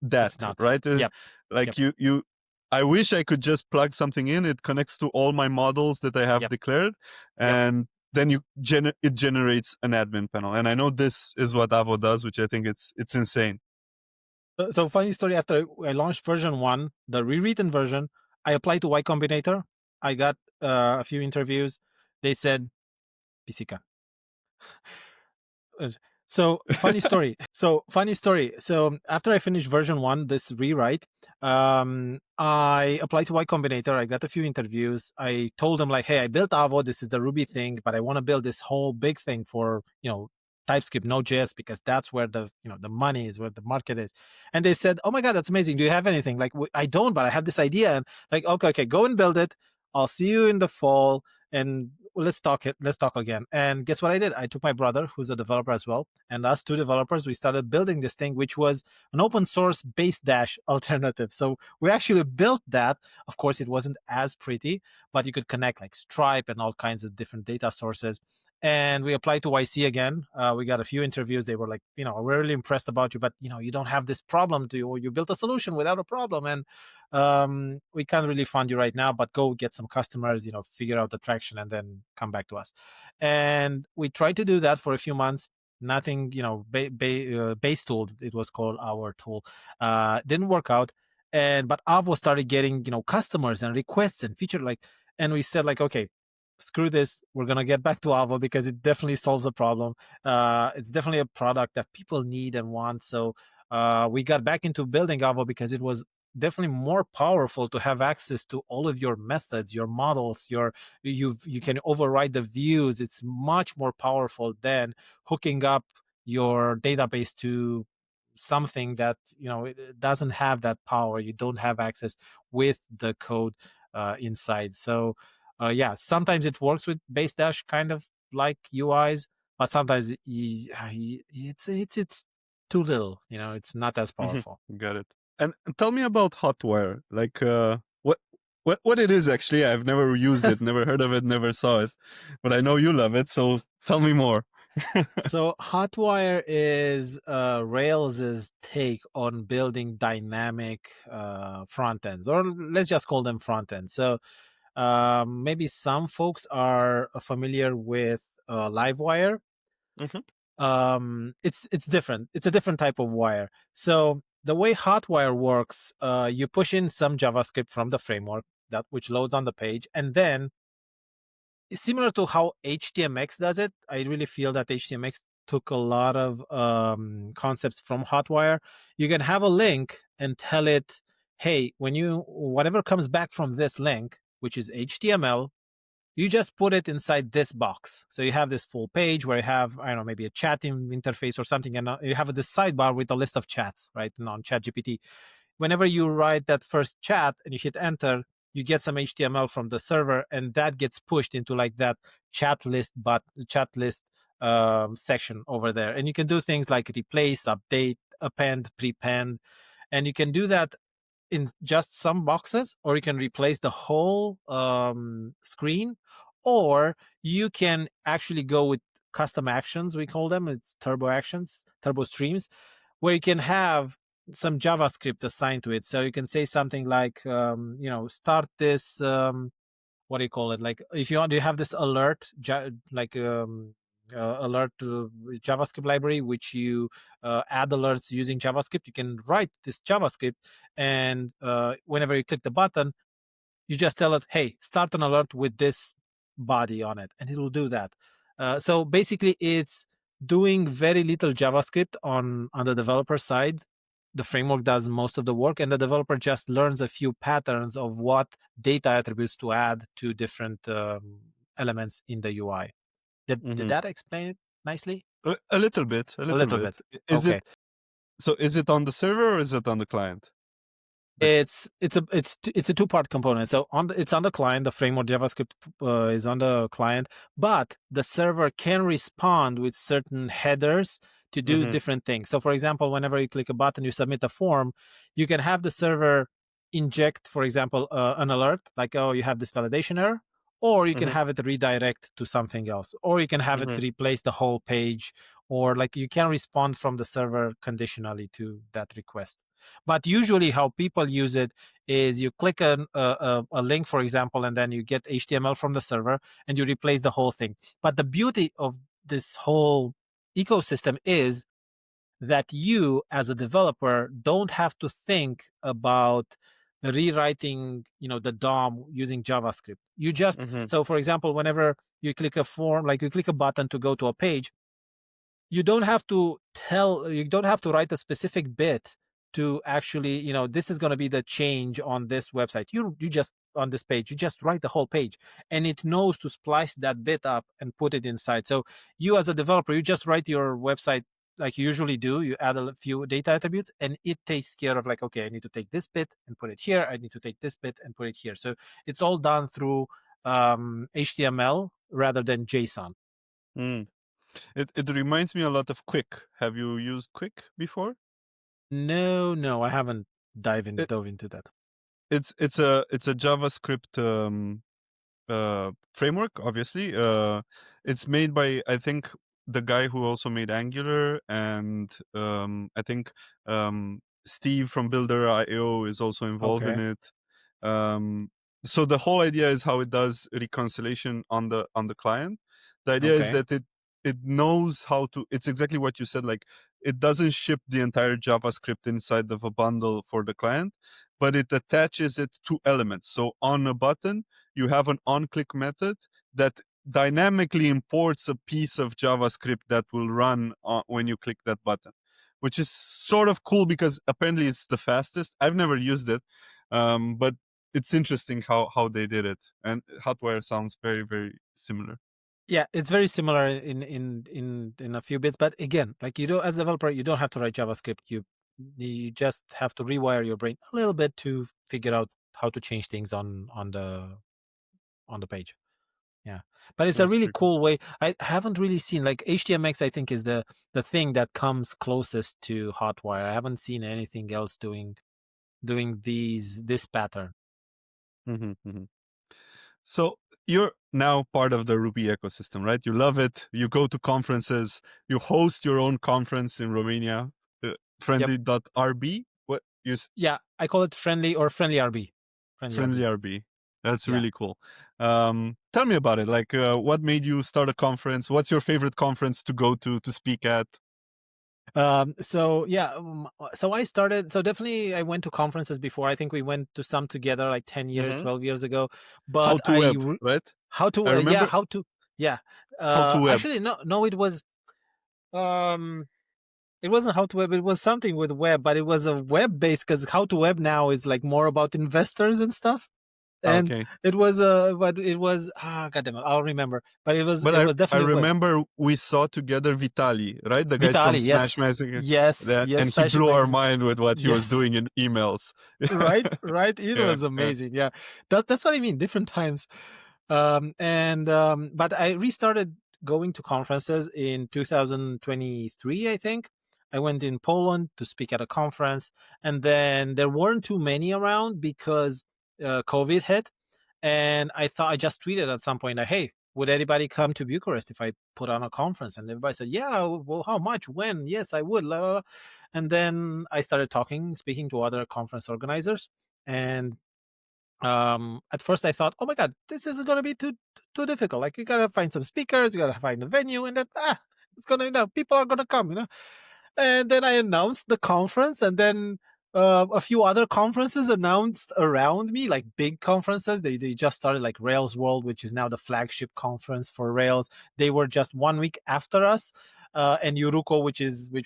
Speaker 2: that,
Speaker 1: It's not.
Speaker 2: right?
Speaker 1: Yep.
Speaker 2: Like you I wish I could just plug something in. It connects to all my models that I have declared, and then it generates an admin panel. And I know this is what AVO does, which I think it's insane.
Speaker 1: So funny story, after I launched version 1, the rewritten version, I applied to Y Combinator. I got a few interviews. They said, Pisica. So funny story. So after I finished version 1, this rewrite, I applied to Y Combinator. I got a few interviews. I told them, like, hey, I built AVO. This is the Ruby thing, but I want to build this whole big thing for, TypeScript, Node.js, because that's where the money is, where the market is. And they said, oh my God, that's amazing. Do you have anything? Like, I don't, but I have this idea. And like, okay, go and build it. I'll see you in the fall, and let's talk again. And guess what I did? I took my brother, who's a developer as well, and us two developers, we started building this thing, which was an open source base dash alternative. So we actually built that. Of course, it wasn't as pretty, but you could connect, like, Stripe and all kinds of different data sources. And we applied to YC again. We got a few interviews. They were like, we're really impressed about you, but you don't have this problem. You built a solution without a problem, and we can't really fund you right now, but go get some customers, figure out the traction, and then come back to us. And we tried to do that for a few months. Nothing, base tool, it was called, our tool, didn't work out. But AVO started getting, customers and requests and feature, and we said, like, okay, screw this, we're going to get back to AVO because it definitely solves a problem. It's definitely a product that people need and want. So we got back into building AVO because it was definitely more powerful to have access to all of your methods, your models, you can override the views. It's much more powerful than hooking up your database to something that it doesn't have that power. You don't have access with the code inside. So sometimes it works with base dash, kind of like UIs, but sometimes it's too little. It's not as powerful.
Speaker 2: Got it. And tell me about Hotwire. Like, what it is actually. I've never used it, never heard of it, never saw it, but I know you love it. So tell me more.
Speaker 1: So Hotwire is Rails's take on building dynamic front ends, or let's just call them front ends. So Maybe some folks are familiar with Livewire. It's different. It's a different type of wire. So the way Hotwire works, you push in some JavaScript from the framework that which loads on the page, and then similar to how HTMX does it, I really feel that HTMX took a lot of concepts from Hotwire. You can have a link and tell it, hey, whatever comes back from this link, which is HTML, you just put it inside this box. So you have this full page where you have, I don't know, maybe a chatting interface or something, and you have this sidebar with a list of chats, right, on ChatGPT. Whenever you write that first chat and you hit enter, you get some HTML from the server, and that gets pushed into like that chat list section over there. And you can do things like replace, update, append, prepend, and you can do that in just some boxes, or you can replace the whole screen, or you can actually go with custom actions, we call them. It's turbo actions, turbo streams, where you can have some JavaScript assigned to it. So you can say something like, start this, what do you call it? Like if you want, you have this alert, alert JavaScript library, which you add alerts using JavaScript. You can write this JavaScript, and whenever you click the button, you just tell it, hey, start an alert with this body on it, and it will do that. So basically, it's doing very little JavaScript on the developer side. The framework does most of the work, and the developer just learns a few patterns of what data attributes to add to different elements in the UI. Did that explain it nicely?
Speaker 2: A little bit, a
Speaker 1: A
Speaker 2: little
Speaker 1: little
Speaker 2: bit.
Speaker 1: bit.
Speaker 2: Is
Speaker 1: Okay.
Speaker 2: it so? Is it on the server or is it on the client?
Speaker 1: It's a two-part component. So it's on the client. The framework JavaScript is on the client, but the server can respond with certain headers to do different things. So, for example, whenever you click a button, you submit a form, you can have the server inject, for example, an alert like, oh, you have this validation error, or you can have it redirect to something else, or you can have it replace the whole page, or like you can respond from the server conditionally to that request. But usually, how people use it is you click a link, for example, and then you get HTML from the server and you replace the whole thing. But the beauty of this whole ecosystem is that you, as a developer, don't have to think about rewriting, the DOM using JavaScript. You just so, for example, whenever you click a form, like you click a button to go to a page, you don't have to write a specific bit to actually, this is going to be the change on this website. You just, on this page, you just write the whole page, and it knows to splice that bit up and put it inside. So you, as a developer, you just write your website like you usually do. You add a few data attributes, and it takes care of like, okay, I need to take this bit and put it here. I need to take this bit and put it here. So it's all done through HTML rather than JSON.
Speaker 2: It reminds me a lot of Quick. Have you used Quick before?
Speaker 1: No, I haven't dove
Speaker 2: It,
Speaker 1: into that.
Speaker 2: it's a JavaScript framework. Obviously, it's made by, I think, the guy who also made Angular, and I think Steve from Builder.io is also involved in it. So the whole idea is how it does reconciliation on the client. The idea is that it knows how to. It's exactly what you said. Like, it doesn't ship the entire JavaScript inside of a bundle for the client, but it attaches it to elements. So on a button, you have an on-click method that dynamically imports a piece of JavaScript that will run when you click that button, which is sort of cool because apparently it's the fastest. I've never used it, but it's interesting how they did it. And Hotwire sounds very, very similar.
Speaker 1: Yeah, it's very similar in a few bits, but again, like, you don't, as a developer, you don't have to write JavaScript. You just have to rewire your brain a little bit to figure out how to change things on the page. Yeah, but it's a
Speaker 2: That's
Speaker 1: really
Speaker 2: pretty cool.
Speaker 1: cool way. I haven't really seen, like, HTMX, I think, is the thing that comes closest to Hotwire. I haven't seen anything else doing this pattern.
Speaker 2: So you're now part of the Ruby ecosystem, right? You love it. You go to conferences. You host your own conference in Romania, friendly.rb. What you?
Speaker 1: Yeah, I call it friendly or FriendlyRB.
Speaker 2: FriendlyRB. That's
Speaker 1: Yeah.
Speaker 2: really cool. Tell me about it. Like, what made you start a conference? What's your favorite conference to go to speak at?
Speaker 1: So yeah, so I started. So definitely, I went to conferences before. I think we went to some together like 10 years,
Speaker 2: Hmm.
Speaker 1: 12 years ago.
Speaker 2: How
Speaker 1: But
Speaker 2: to web, right?
Speaker 1: how to
Speaker 2: I
Speaker 1: yeah,
Speaker 2: remember
Speaker 1: how to yeah.
Speaker 2: how to web.
Speaker 1: Actually, no, it was um it wasn't how to web. It was something with web, but it was a web based, because how to web now is like more about investors and stuff. And
Speaker 2: Okay.
Speaker 1: but it was God damn it, I'll remember. But
Speaker 2: But
Speaker 1: it was
Speaker 2: I
Speaker 1: definitely web.
Speaker 2: remember we saw together Vitali, right? The guys from
Speaker 1: Vitali,
Speaker 2: Smash
Speaker 1: yes,
Speaker 2: Massive,
Speaker 1: yes,
Speaker 2: that,
Speaker 1: yes,
Speaker 2: and he
Speaker 1: Passion
Speaker 2: blew our
Speaker 1: Magazine,
Speaker 2: mind with what he was
Speaker 1: yes.
Speaker 2: doing in emails.
Speaker 1: Right, it
Speaker 2: Yeah,
Speaker 1: was
Speaker 2: yeah.
Speaker 1: amazing. Yeah, that's what I mean, different times. But I restarted going to conferences in 2023, I think. I went in Poland to speak at a conference, and then there weren't too many around because COVID hit. And I thought, I just tweeted at some point, like, hey, would anybody come to Bucharest if I put on a conference? And everybody said, yeah, well, how much? When? Yes, I would. La, la, la. And then I started speaking to other conference organizers. And at first I thought, oh my God, this is going to be too difficult. Like, you got to find some speakers, you got to find a venue, and then, it's going to, people are going to come. And then I announced the conference, and then a few other conferences announced around me, like big conferences. They just started, like Rails World, which is now the flagship conference for Rails. They were just 1 week after us, and Yuruko, which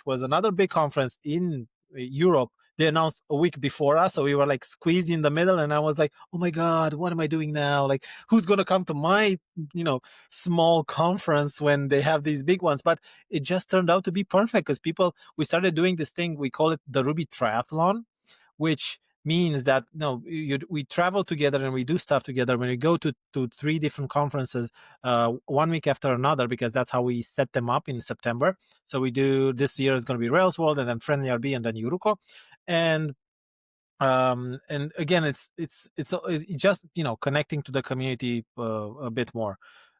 Speaker 1: was another big conference in Europe. They announced a week before us, so we were like squeezed in the middle. And I was like, "Oh my God, what am I doing now? Like, who's gonna come to my, you know, small conference when they have these big ones?" But it just turned out to be perfect, because we started doing this thing, we call it the Ruby Triathlon, which means that we travel together and we do stuff together. When we go to three different conferences 1 week after another, because that's how we set them up in September. So we do, this year is going to be Rails World, and then FriendlyRB, and then Yuruko. And again, it's just connecting to the community a bit more.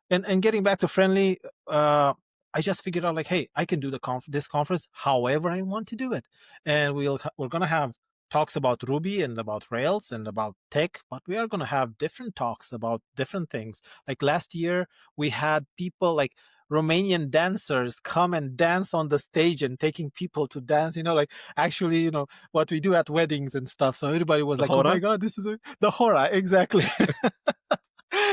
Speaker 1: And getting back to Friendly, I just figured out, like, hey, I can do this conference however I want to do it. And we're gonna have talks about Ruby and about Rails and about tech, but we are gonna have different talks about different things. Like last year, we had people like Romanian dancers come and dance on the stage, and taking people to dance, like actually, what we do at weddings and stuff. So everybody was
Speaker 2: The
Speaker 1: like, oh my
Speaker 2: Hora?
Speaker 1: God, this is the Hora, exactly.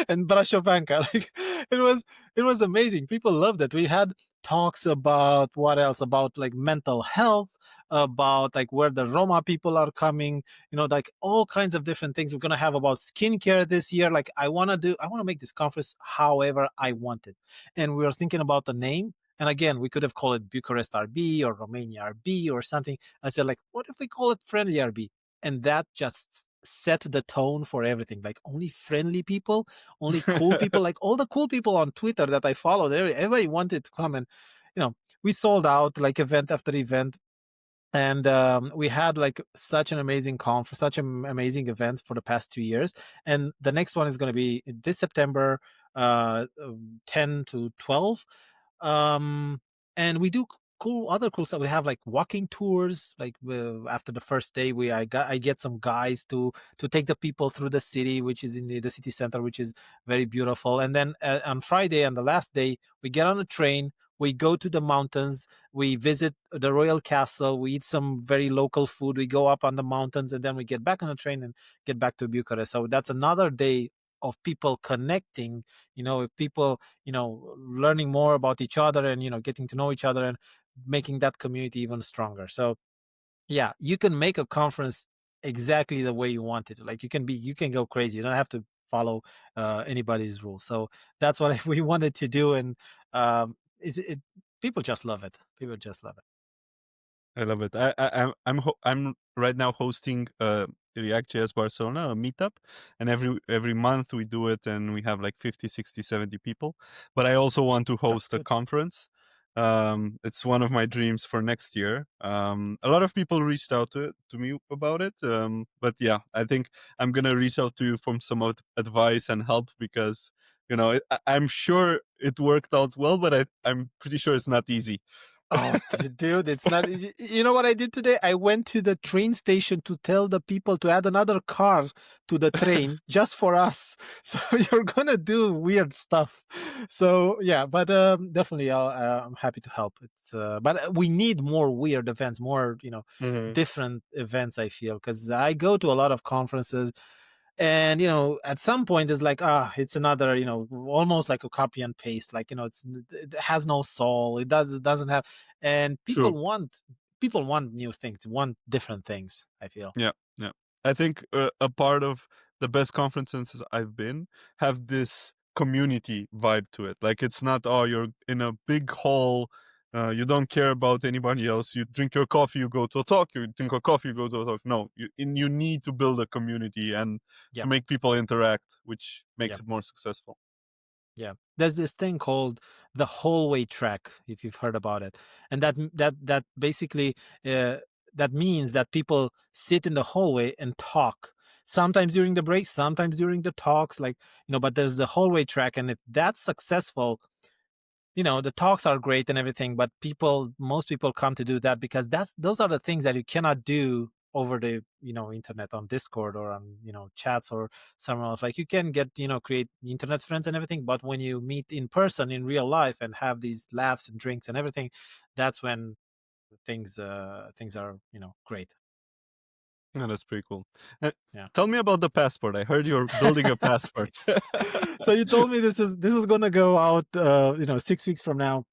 Speaker 1: And Brashobanka. Like, it was amazing. People loved it. We had talks about what else? About like mental health, about like where the Roma people are coming, like all kinds of different things. We're gonna have about skincare this year. Like, I wanna make this conference however I want it. And we were thinking about the name. And again, we could have called it Bucharest RB or Romania RB or something. I said, like, what if we call it Friendly RB? And that just set the tone for everything. Like, only friendly people, only cool people, like all the cool people on Twitter that I followed, everybody wanted to come. And we sold out like event after event. And we had like such an amazing conference, such amazing events for the past 2 years. And the next one is going to be this September, 10 to 12. um and we do other cool stuff. We have like walking tours. Like, after the first day, I get some guys to take the people through the city, which is in the city center, which is very beautiful. And then on Friday, on the last day, we get on a train, we go to the mountains, we visit the royal castle, we eat some very local food, we go up on the mountains, and then we get back on the train and get back to Bucharest. So that's another day of people connecting, people, learning more about each other, and getting to know each other, and making that community even stronger. So yeah, you can make a conference exactly the way you want it. Like, you can go crazy. You don't have to follow anybody's rules. So that's what we wanted to do. And people just love it. People just love it.
Speaker 2: I love it. I'm right now hosting React.js Barcelona, a meetup, and every month we do it, and we have like 50, 60, 70 people. But I also want to
Speaker 1: That's
Speaker 2: host a
Speaker 1: good.
Speaker 2: conference. It's one of my dreams for next year. A lot of people reached out to me about it. But yeah, I think I'm gonna reach out to you for some advice and help, because I'm sure it worked out well, but I'm pretty sure it's not easy.
Speaker 1: Oh, dude, it's not. You know what I did today? I went to the train station to tell the people to add another car to the train just for us. So you're gonna do weird stuff. So yeah, but definitely, I'm happy to help. It's but we need more weird events, more
Speaker 2: Mhm.
Speaker 1: different events. I feel because I go to a lot of conferences, and at some point it's like it's another almost like a copy and paste, like it has no soul, it doesn't have, and
Speaker 2: True.
Speaker 1: people want new things, want different things, I feel.
Speaker 2: Yeah, yeah. I think a part of the best conferences I've been have this community vibe to it. Like it's not, oh, you're in a big hall, you don't care about anybody else. You drink your coffee, you go to a talk. You drink your coffee, you go to a talk. No, you need to build a community and to
Speaker 1: Yep.
Speaker 2: make people interact, which makes
Speaker 1: Yep.
Speaker 2: it more successful.
Speaker 1: Yeah, there's this thing called the hallway track, if you've heard about it, and that basically uh, that means that people sit in the hallway and talk. Sometimes during the breaks, sometimes during the talks, like But there's the hallway track, and if that's successful, the talks are great and everything, but most people come to do that because those are the things that you cannot do over the internet, on Discord or on chats or somewhere else. Like you can get create internet friends and everything, but when you meet in person in real life and have these laughs and drinks and everything, that's when things are great.
Speaker 2: Yeah, that's pretty cool. Uh,
Speaker 1: Yeah.
Speaker 2: Tell me about the passport. I heard you're building a passport.
Speaker 1: So you told me this is going to go out 6 weeks from now.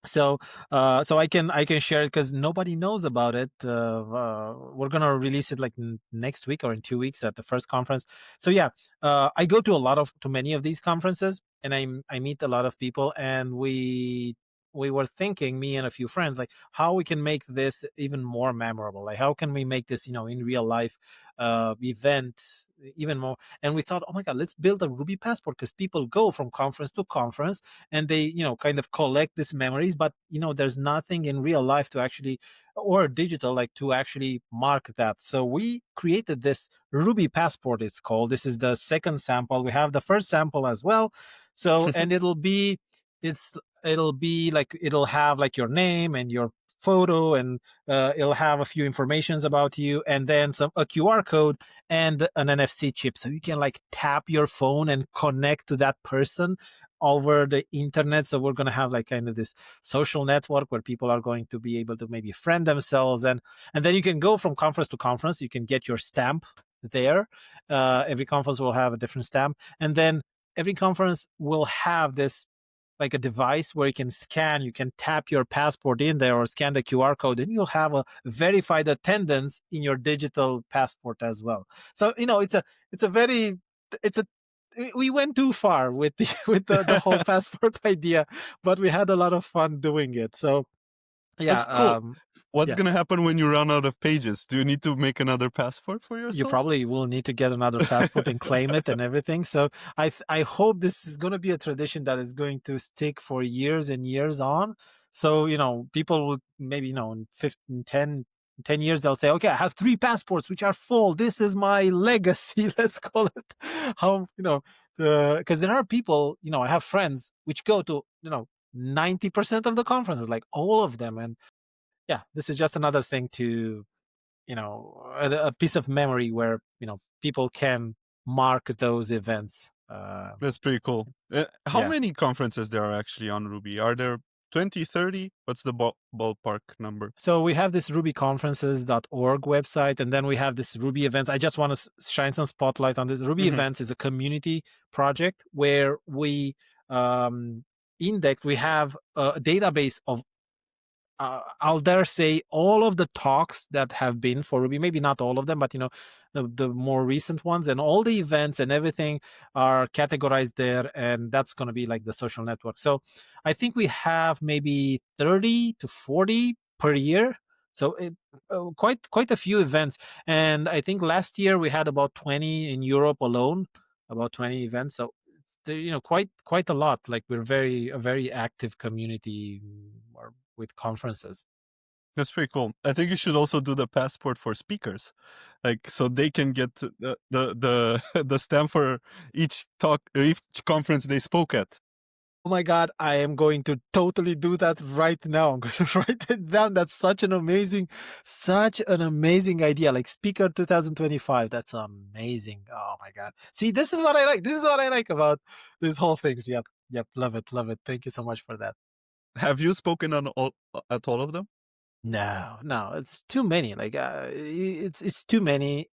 Speaker 1: So I can share it because nobody knows about it. We're gonna release it like next week or in 2 weeks at the first conference. So yeah, I go to many of these conferences, and I meet a lot of people, and we were thinking, me and a few friends, like how we can make this even more memorable. Like how can we make this in real life event even more? And we thought, oh my god, let's build a Ruby passport, because people go from conference to conference and they kind of collect these memories, but there's nothing in real life to actually, or digital, like to actually mark that. So we created this Ruby passport, it's called. This is the second sample. We have the first sample as well. So, and it'll have like your name and your photo, and it'll have a few informations about you, and then a QR code and an NFC chip, so you can like tap your phone and connect to that person over the internet. So we're going to have like kind of this social network where people are going to be able to maybe friend themselves, and then you can go from conference to conference. You can get your stamp there. Every conference will have a different stamp, and then every conference will have this like a device where you can tap your passport in there or scan the QR code, and you'll have a verified attendance in your digital passport as well. So it's a very it's a we went too far with the with the whole passport idea, but we had a lot of fun doing it. So yeah,
Speaker 2: That's cool. What's
Speaker 1: yeah.
Speaker 2: gonna happen when you run out of pages? Do you need to make another passport for
Speaker 1: You
Speaker 2: yourself?
Speaker 1: probably will need to get another passport and claim it and everything. So I hope this is going to be a tradition that is going to stick for years and years on. So people will maybe in 15, 10 years they'll say, okay, I have 3 passports which are full. This is my legacy. Let's call it. How because there are people, I have friends which go to 90% of the conferences, like all of them, and yeah, this is just another thing to a piece of memory where people can mark those events.
Speaker 2: That's pretty cool. How
Speaker 1: Yeah.
Speaker 2: many conferences there are actually on Ruby? Are there 20, 30? What's the ballpark number?
Speaker 1: So we have this rubyconferences.org website, and then we have this Ruby events. I just want to shine some spotlight on this. Ruby
Speaker 2: Hmm.
Speaker 1: events is a community project where we um, we have a database of I'll dare say all of the talks that have been for Ruby, maybe not all of them, but the more recent ones, and all the events and everything are categorized there, and that's going to be like the social network. So I think we have maybe 30 to 40 per year. So quite a few events, and I think last year we had about 20 in Europe alone, about 20 events. So quite a lot. Like we're a very active community, or with conferences.
Speaker 2: That's pretty cool. I think you should also do the passport for speakers, like so they can get the the stamp for each talk, each conference they spoke at.
Speaker 1: Oh my God, I am going to totally do that right now. I'm going to write it down. That's such an amazing idea. Like Speaker 2025. That's amazing. Oh my God. See, this is what I like. This is what I like about this whole thing. Yep. Yep. Love it. Love it. Thank you so much for that.
Speaker 2: Have you spoken on at all of them?
Speaker 1: No, no, it's too many. Like, it's too many.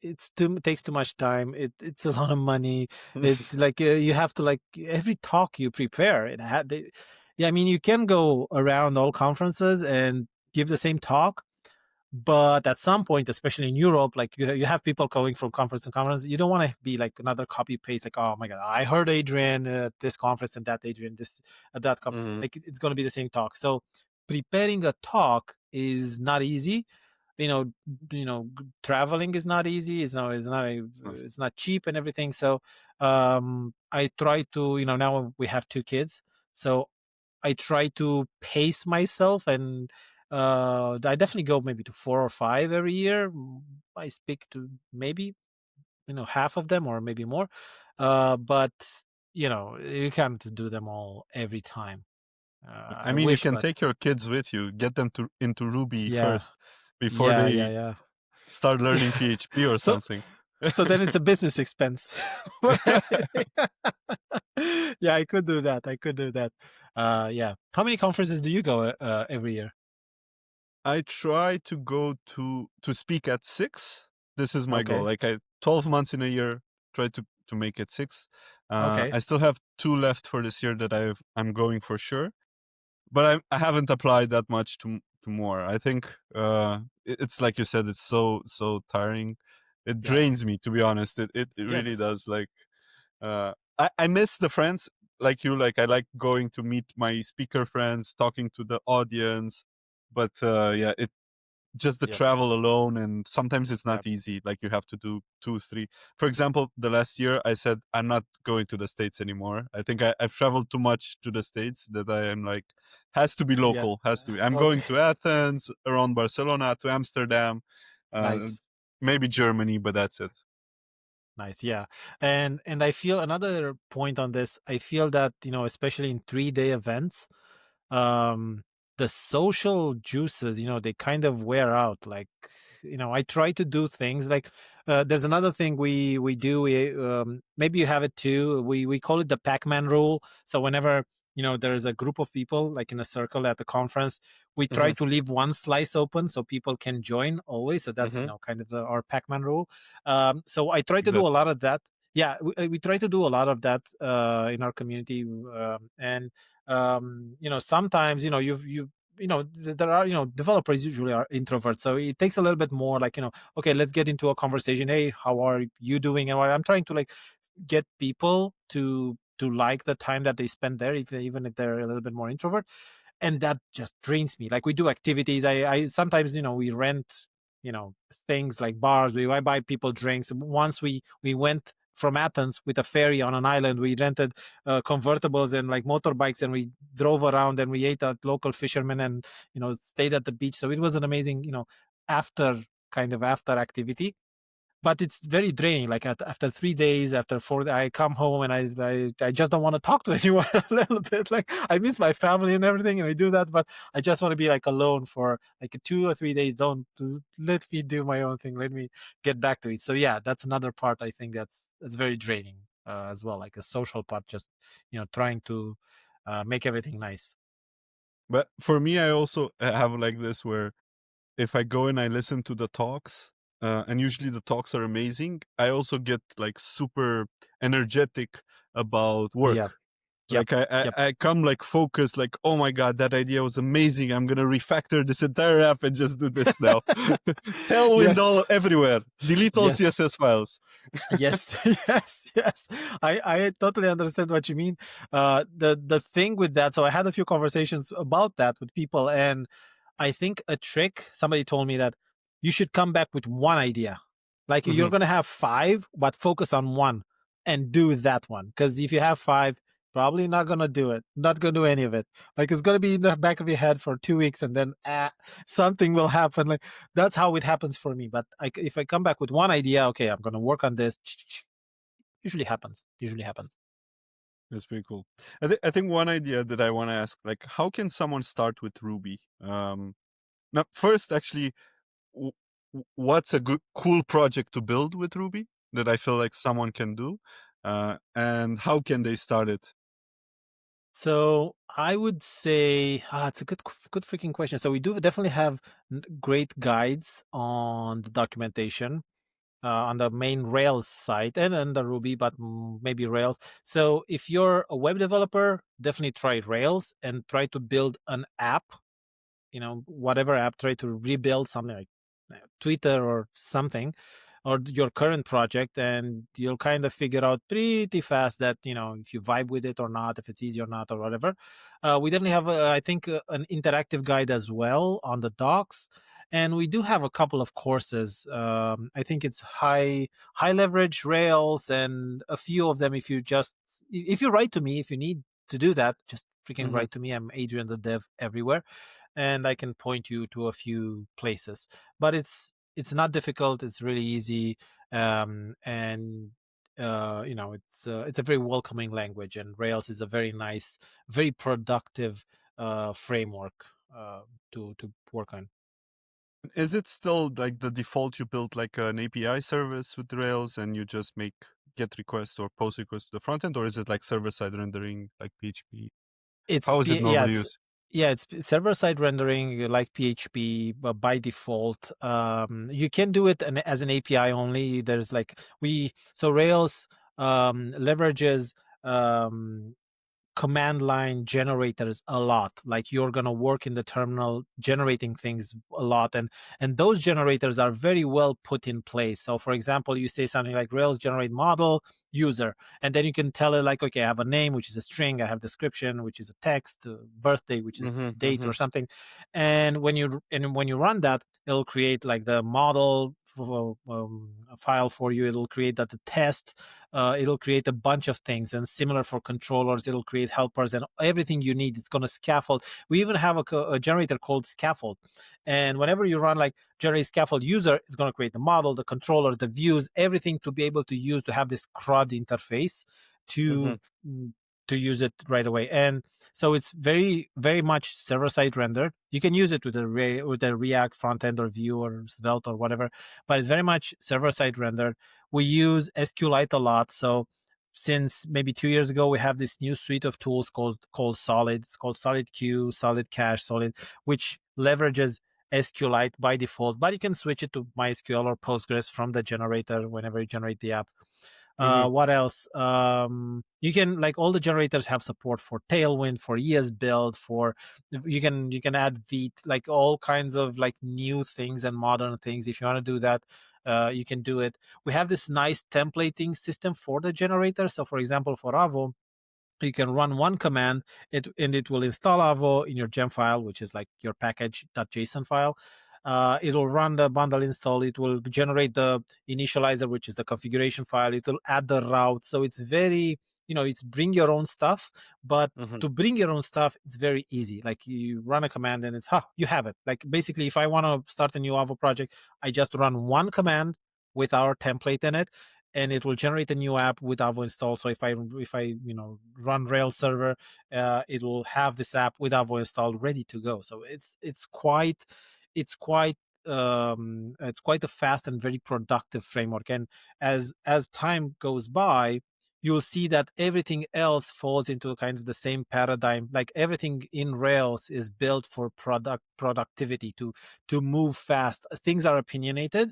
Speaker 1: Takes too much time. It's a lot of money. It's like you have to like every talk you prepare. Yeah, I mean, you can go around all conferences and give the same talk, but at some point, especially in Europe, like you have people going from conference to conference. You don't want to be like another copy paste. Like, oh my God, I heard Adrian at this conference and that Adrian this at that
Speaker 2: Mhm.
Speaker 1: like it's going to be the same talk. So preparing a talk is not easy. Traveling is not easy.
Speaker 2: It's not.
Speaker 1: It's not cheap and everything. So I try to now we have two kids, so I try to pace myself, and I definitely go maybe to 4 or 5 every year. I speak to maybe half of them or maybe more, but you can't do them all every time.
Speaker 2: I
Speaker 1: I
Speaker 2: mean, you
Speaker 1: wish,
Speaker 2: can
Speaker 1: but
Speaker 2: take your kids with you, get them to into Ruby
Speaker 1: yeah,
Speaker 2: first before
Speaker 1: yeah, yeah,
Speaker 2: they
Speaker 1: yeah,
Speaker 2: start learning
Speaker 1: yeah.
Speaker 2: PHP or
Speaker 1: So
Speaker 2: something.
Speaker 1: so then it's a business expense for everything. Yeah, I could do that. I could do that. Yeah. How many conferences do you go every year?
Speaker 2: I try to go to speak at 6. This is my goal.
Speaker 1: Okay.
Speaker 2: Like I 12 months in a year, try to make it 6.
Speaker 1: Okay.
Speaker 2: I still have 2 left for this year that I'm going for sure, but I haven't applied that much to more. I think it's like you said, it's so tiring. It
Speaker 1: Yeah.
Speaker 2: drains me, to be honest. It really
Speaker 1: Yes.
Speaker 2: does. Like I miss the friends like you. Like I like going to meet my speaker friends, talking to the audience, but yeah, it just the
Speaker 1: Yep.
Speaker 2: travel alone, and sometimes it's not
Speaker 1: Yep.
Speaker 2: easy. Like you have to do 2 3. For example, the last year I said I'm not going to the States anymore. I think I've traveled too much to the States that I am like, has to be
Speaker 1: Yeah.
Speaker 2: local, has to be. I'm
Speaker 1: Okay.
Speaker 2: going to Athens, around Barcelona, to Amsterdam, uh,
Speaker 1: Nice.
Speaker 2: maybe Germany, but that's it.
Speaker 1: Nice. Yeah. And I feel another point on this, I feel that, especially in 3-day events, um the social juices, they kind of wear out. Like, I try to do things like there's another thing we do. Maybe you have it too. We call it the Pac-Man rule. So whenever there's a group of people like in a circle at the conference, we try
Speaker 2: Hmm.
Speaker 1: to leave one slice open so people can join always. So that's
Speaker 2: Hmm.
Speaker 1: kind of our Pac-Man rule. So I try to do a
Speaker 2: Exactly.
Speaker 1: lot of that. Yeah, we try to do a lot of that in our community. And sometimes there are developers usually are introverts, so it takes a little bit more, like, okay, let's get into a conversation. Hey, how are you doing? And I'm trying to like get people to like the time that they spend there, even if they're a little bit more introvert. And that just drains me. Like, we do activities. I sometimes, we rent, things like bars. I buy people drinks. Once we went from Athens with a ferry on an island. We rented convertibles and like motorbikes, and we drove around and we ate at local fishermen, and stayed at the beach. So it was an amazing, after after activity. But it's very draining. Like, after 3 days, after 4, I come home and I just don't want to talk to anyone a little bit. Like, I miss my family and everything, and I do that, but I just want to be like alone for like 2 or 3 days. Don't let me do my own thing. Let me get back to it. So yeah, that's another part. I think that's very draining as well. Like a social part, just trying to make everything nice.
Speaker 2: But for me, I also have like this where if I go and I listen to the talks, and usually the talks are amazing, I also get like super energetic about
Speaker 1: Yeah.
Speaker 2: work.
Speaker 1: Yep.
Speaker 2: Like
Speaker 1: Yep.
Speaker 2: I come like focused, like, oh my god, that idea was amazing. I'm gonna refactor this entire app and just do this now. Tailwind
Speaker 1: Yes.
Speaker 2: all everywhere. Delete all
Speaker 1: Yes.
Speaker 2: CSS files.
Speaker 1: Yes, yes, yes. I totally understand what you mean. The thing with that, so I had a few conversations about that with people, and I think a trick. Somebody told me that you should come back with one idea. Like,
Speaker 2: Hmm.
Speaker 1: you're gonna have five, but focus on one and do that one. Because if you have five, probably not gonna do it. Not gonna do any of it. Like, it's gonna be in the back of your head for 2 weeks, and then something will happen. Like, that's how it happens for me. But if I come back with one idea, okay, I'm gonna work on this. Usually happens. Usually happens.
Speaker 2: That's pretty cool. I think one idea that I want to ask, like, how can someone start with Ruby? Now, first, actually, w- what's a good, cool project to build with Ruby that I feel like someone can do, and how can they start it?
Speaker 1: So I would say it's a good freaking question. So we do definitely have great guides on the documentation on the main Rails site and on the Ruby, but maybe Rails. So if you're a web developer, definitely try Rails and try to build an app, whatever app, try to rebuild something like Twitter or something, or your current project, and you'll kind of figure out pretty fast that if you vibe with it or not, if it's easy or not, or whatever. We definitely have, I think, an interactive guide as well on the docs, and we do have a couple of courses. I think it's high leverage Rails, and a few of them. If you write to me, if you need to do that, just freaking
Speaker 2: Mm-hmm.
Speaker 1: write to me. I'm Adrian the Dev everywhere, and I can point you to a few places. But it's not difficult. It's really easy, and it's a very welcoming language, and Rails is a very nice, very productive framework to work on.
Speaker 2: Is it still like the default you build like an API service with Rails and you just make get requests or post requests to the front end, or is it like server side rendering like PHP? How is it normally used?
Speaker 1: It's server side rendering like PHP, but by default, you can do it as an API only. There's like Rails leverages command line generators a lot. Like you're going to work in the terminal generating things a lot, and those generators are very well put in place. So for example, you say something like Rails generate model user, and then you can tell it like, okay, I have a name which is a string, I have description which is a text, birthday which is
Speaker 2: Mm-hmm,
Speaker 1: date
Speaker 2: mm-hmm,
Speaker 1: or something, and when you run that, it'll create like the model file for you. It'll create that the test, it'll create a bunch of things, and similar for controllers, it'll create helpers and everything you need. It's going to scaffold. We even have a generator called scaffold, and whenever you run like generate scaffold user, it's going to create the model, the controller, the views, everything to be able to use to have this CRUD interface
Speaker 2: mm-hmm,
Speaker 1: to mm, to use it right away. And so it's very, very much server side rendered. You can use it with a React front end or Vue or Svelte or whatever, but it's very much server side rendered. We use SQLite a lot. So since maybe 2 years ago, we have this new suite of tools called Solid. It's called Solid Q, Solid Cache, Solid, which leverages SQLite by default, but you can switch it to MySQL or Postgres from the generator whenever you generate the app.
Speaker 2: mm-hmm.
Speaker 1: What else? You can, like, all the generators have support for Tailwind, for ES build, for you can add Vite, like all kinds of like new things and modern things. If you want to do that, you can do it. We have this nice templating system for the generator. So for example, for AVO, you can run one command, and it will install AVO in your gem file, which is like your package.json file. It'll run the bundle install. It will generate the initializer, which is the configuration file. It will add the route. So it's very, it's bring your own stuff. But
Speaker 2: Mm-hmm.
Speaker 1: to bring your own stuff, it's very easy. Like you run a command and you have it. Like basically, if I want to start a new AVO project, I just run one command with our template in it, and it will generate a new app with Avo installed. So if I run Rails server, it will have this app with Avo installed, ready to go. So it's quite it's quite a fast and very productive framework. And as time goes by, you'll see that everything else falls into kind of the same paradigm. Like everything in Rails is built for productivity, to move fast. Things are opinionated,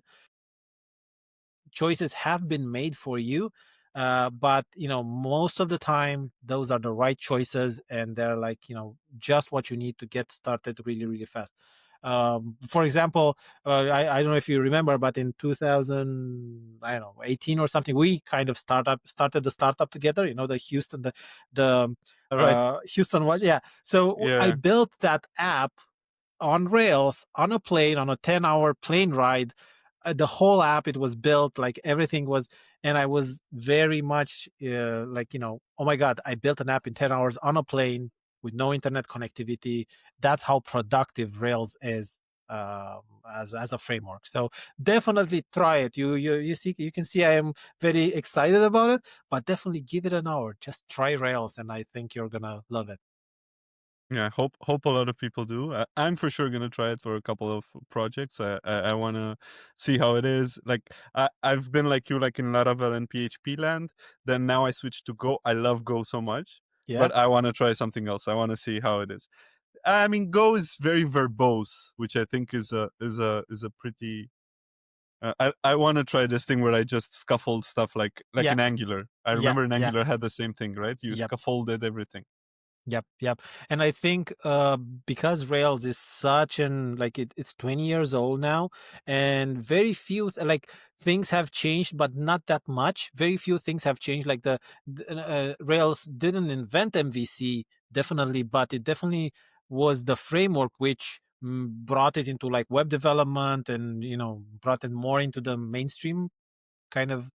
Speaker 1: choices have been made for you, but most of the time those are the right choices, and they're like just what you need to get started really, really fast. For example, I don't know if you remember, but in 2000, I don't know, 18 or something, we kind of started the startup together, the
Speaker 2: All right.
Speaker 1: Houston watch, yeah. So I
Speaker 2: Yeah.
Speaker 1: built that app on Rails on a plane, on a 10-hour plane ride. The whole app, it was built, like everything was, and I was very much like, oh my God, I built an app in 10 hours on a plane with no internet connectivity. That's how productive Rails is. as a framework. So definitely try it. You can see I am very excited about it, but definitely give it an hour. Just try Rails, and I think you're gonna love it.
Speaker 2: Yeah, hope a lot of people do. I'm for sure gonna try it for a couple of projects. I want to see how it is. Like I've been like you, like in Laravel and PHP land. Then now I switched to Go. I love Go so much,
Speaker 1: Yeah,
Speaker 2: but I want to try something else. I want to see how it is. I mean, Go is very verbose, which I think is a pretty. I want to try this thing where I just scaffold stuff like
Speaker 1: yeah,
Speaker 2: in Angular. I
Speaker 1: yeah,
Speaker 2: remember in
Speaker 1: yeah.
Speaker 2: Angular had the same thing, right? You
Speaker 1: Yep.
Speaker 2: scaffolded everything.
Speaker 1: Yep, yep. And I think because Rails is such an like it's 20 years old now, and very few like things have changed, but not that much. Very few things have changed. Like Rails didn't invent MVC, definitely, but it definitely was the framework which brought it into like web development, and brought it more into the mainstream kind of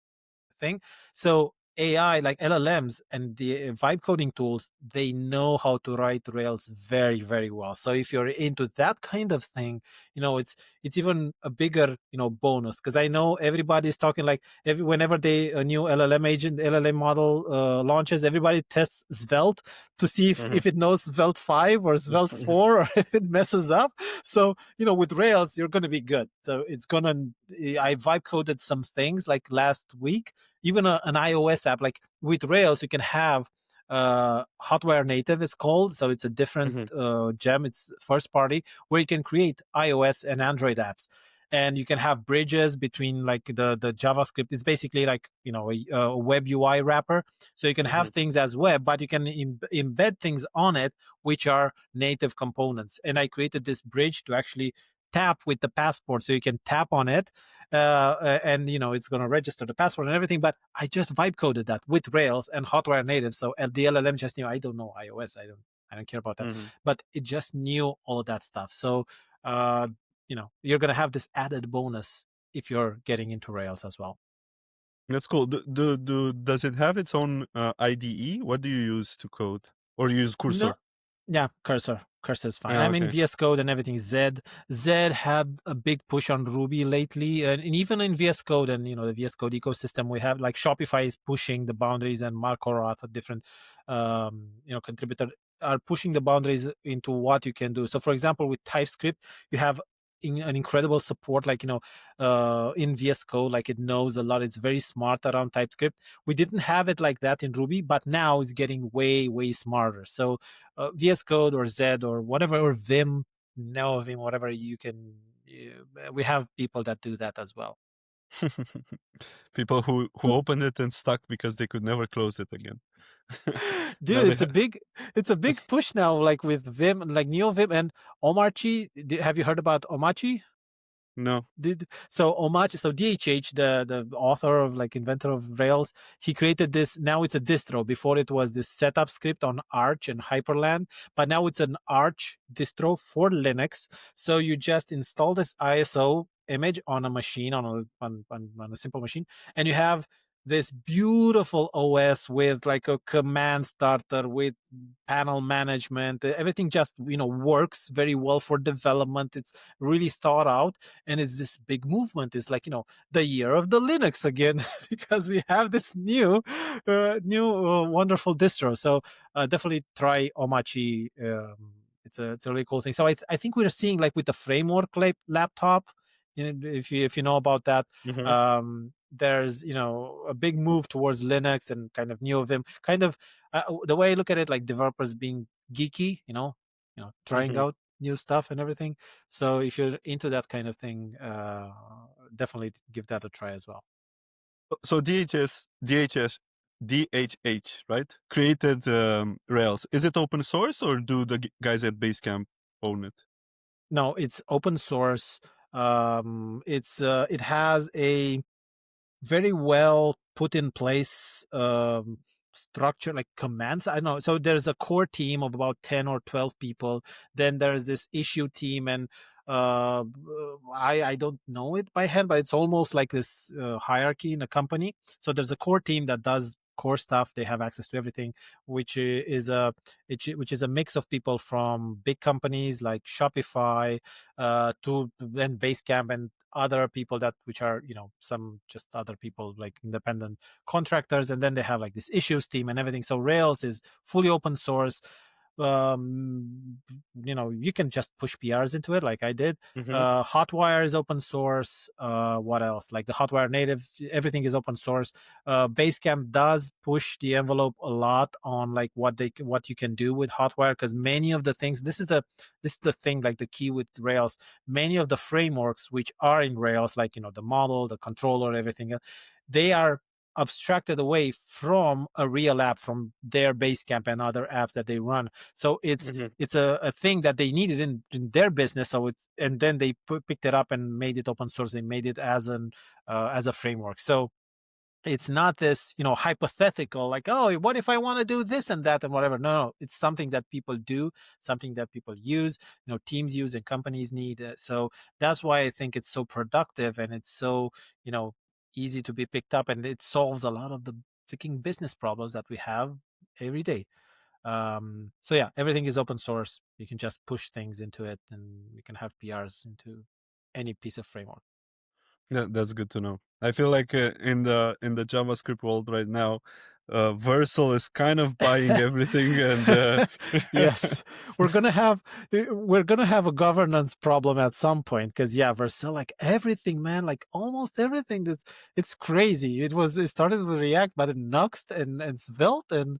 Speaker 1: thing. So AI, like LLMs and the vibe coding tools, they know how to write Rails very, very well. So if you're into that kind of thing, it's even a bigger bonus, because I know everybody's talking like whenever a new LLM model launches, everybody tests Svelte to see if it knows Svelte 5 or Svelte 4 or if it messes up. So with Rails, you're going to be good. So I vibe coded some things like last week. Even an iOS app, like with Rails, you can have Hotwire native is called. So it's a different
Speaker 2: Mhm,
Speaker 1: gem. It's first party, where you can create iOS and Android apps. And you can have bridges between like the JavaScript. It's basically like a web UI wrapper. So you can have
Speaker 2: mhm,
Speaker 1: things as web, but you can embed things on it which are native components. And I created this bridge to actually tap with the passport, so you can tap on it, and it's going to register the password and everything. But I just vibe coded that with Rails and Hotwire native, so the LLM just knew. I don't know iOS, I don't care about that,
Speaker 2: mhm.
Speaker 1: but it just knew all of that stuff. So uh you're going to have this added bonus if you're getting into Rails as well.
Speaker 2: That's cool. Does it have its own IDE? What do you use to code? Or you use
Speaker 1: No.
Speaker 2: Cursor?
Speaker 1: Yeah, Cursor is fine.
Speaker 2: Yeah,
Speaker 1: I mean,
Speaker 2: okay.
Speaker 1: VS Code and everything. Z had a big push on Ruby lately, and even in VS Code and the VS Code ecosystem, we have like Shopify is pushing the boundaries, and Mark Horath, a different contributor, are pushing the boundaries into what you can do. So, for example, with TypeScript, you have an incredible support, like in VS Code, like it knows a lot. It's very smart around TypeScript. We didn't have it like that in Ruby, but now it's getting way, way smarter. So VS Code or Z or whatever, or Vim, no Vim, whatever you can. We have people that do that as well.
Speaker 2: People who opened it and stuck because they could never close it again. Now
Speaker 1: Dude,
Speaker 2: they have
Speaker 1: it's a big push now, like with Vim, like Neo Vim and Omarchi. Have you heard about Omachi?
Speaker 2: no.
Speaker 1: So DHH, the author of like inventor of Rails, he created this. Now it's a distro. Before it was this setup script on Arch and Hyperland, but now it's an Arch distro for Linux. So you just install this ISO image on a machine, on a simple machine, and you have this beautiful OS with like a command starter with panel management. Everything just works very well for development. It's really thought out, and it's this big movement. It's like the year of the Linux again, because we have this wonderful distro. So definitely try Omachi. It's a really cool thing. So I think we're seeing, like with the framework laptop, if you know about that,
Speaker 2: Hmm.
Speaker 1: there's a big move towards Linux and kind of NeoVim. Kind of the way I look at it, like developers being geeky, trying
Speaker 2: Hmm.
Speaker 1: out new stuff and everything. So if you're into that kind of thing, definitely give that a try as well.
Speaker 2: So DHH, right? Created Rails. Is it open source or do the guys at Basecamp own it?
Speaker 1: No, it's open source. It has a very well put in place structure, like commands. I don't know. So there's a core team of about 10 or 12 people. Then there's this issue team, and I don't know it by hand, but it's almost like this hierarchy in a company. So there's a core team that does core stuff. They have access to everything, which is a mix of people from big companies like Shopify, to then Basecamp and other people that which are some just other people like independent contractors, and then they have like this issues team and everything. So Rails is fully open source. um you can just push PRs into it like I did.
Speaker 2: Mm-hmm.
Speaker 1: Hotwire is open source. What else? Like the Hotwire native, everything is open source. Basecamp does push the envelope a lot on like what you can do with Hotwire, because many of the things, this is the thing, like the key with Rails, many of the frameworks which are in Rails, like the model, the controller, everything, they are abstracted away from a real app, from their Basecamp and other apps that they run. So it's a thing that they needed in their business. So and then they picked it up and made it open source. They made it as a framework. So it's not this hypothetical like, oh, what if I want to do this and that and whatever. No, it's something that people do, something that people use, teams use and companies need. So that's why I think it's so productive, and it's so easy to be picked up, and it solves a lot of the freaking business problems that we have every day. So yeah, everything is open source. You can just push things into it, and you can have PRs into any piece of framework.
Speaker 2: Yeah, that's good to know. I feel like in the JavaScript world right now, Vercel is kind of buying everything, and
Speaker 1: Yes, we're gonna have a governance problem at some point, because yeah, Vercel, like everything, man, like almost everything. It's crazy. It started with React, but it Nuxt and Svelte, and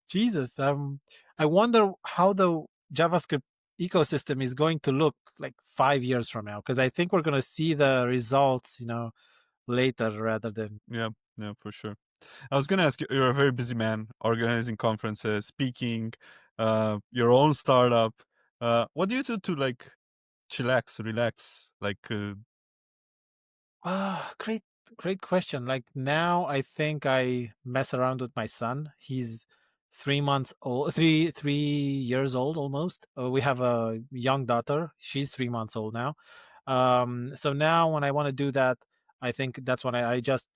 Speaker 1: Jesus, I wonder how the JavaScript ecosystem is going to look like 5 years from now, because I think we're going to see the results, later rather than.
Speaker 2: yeah, yeah, for sure. I was gonna ask you. You're a very busy man, organizing conferences, speaking, your own startup. What do you do to like chillax, relax? Like,
Speaker 1: Great question. Like now, I think I mess around with my son. He's 3 months old, 3 years old almost. We have a young daughter. She's 3 months old now. So now when I want to do that, I think that's when I just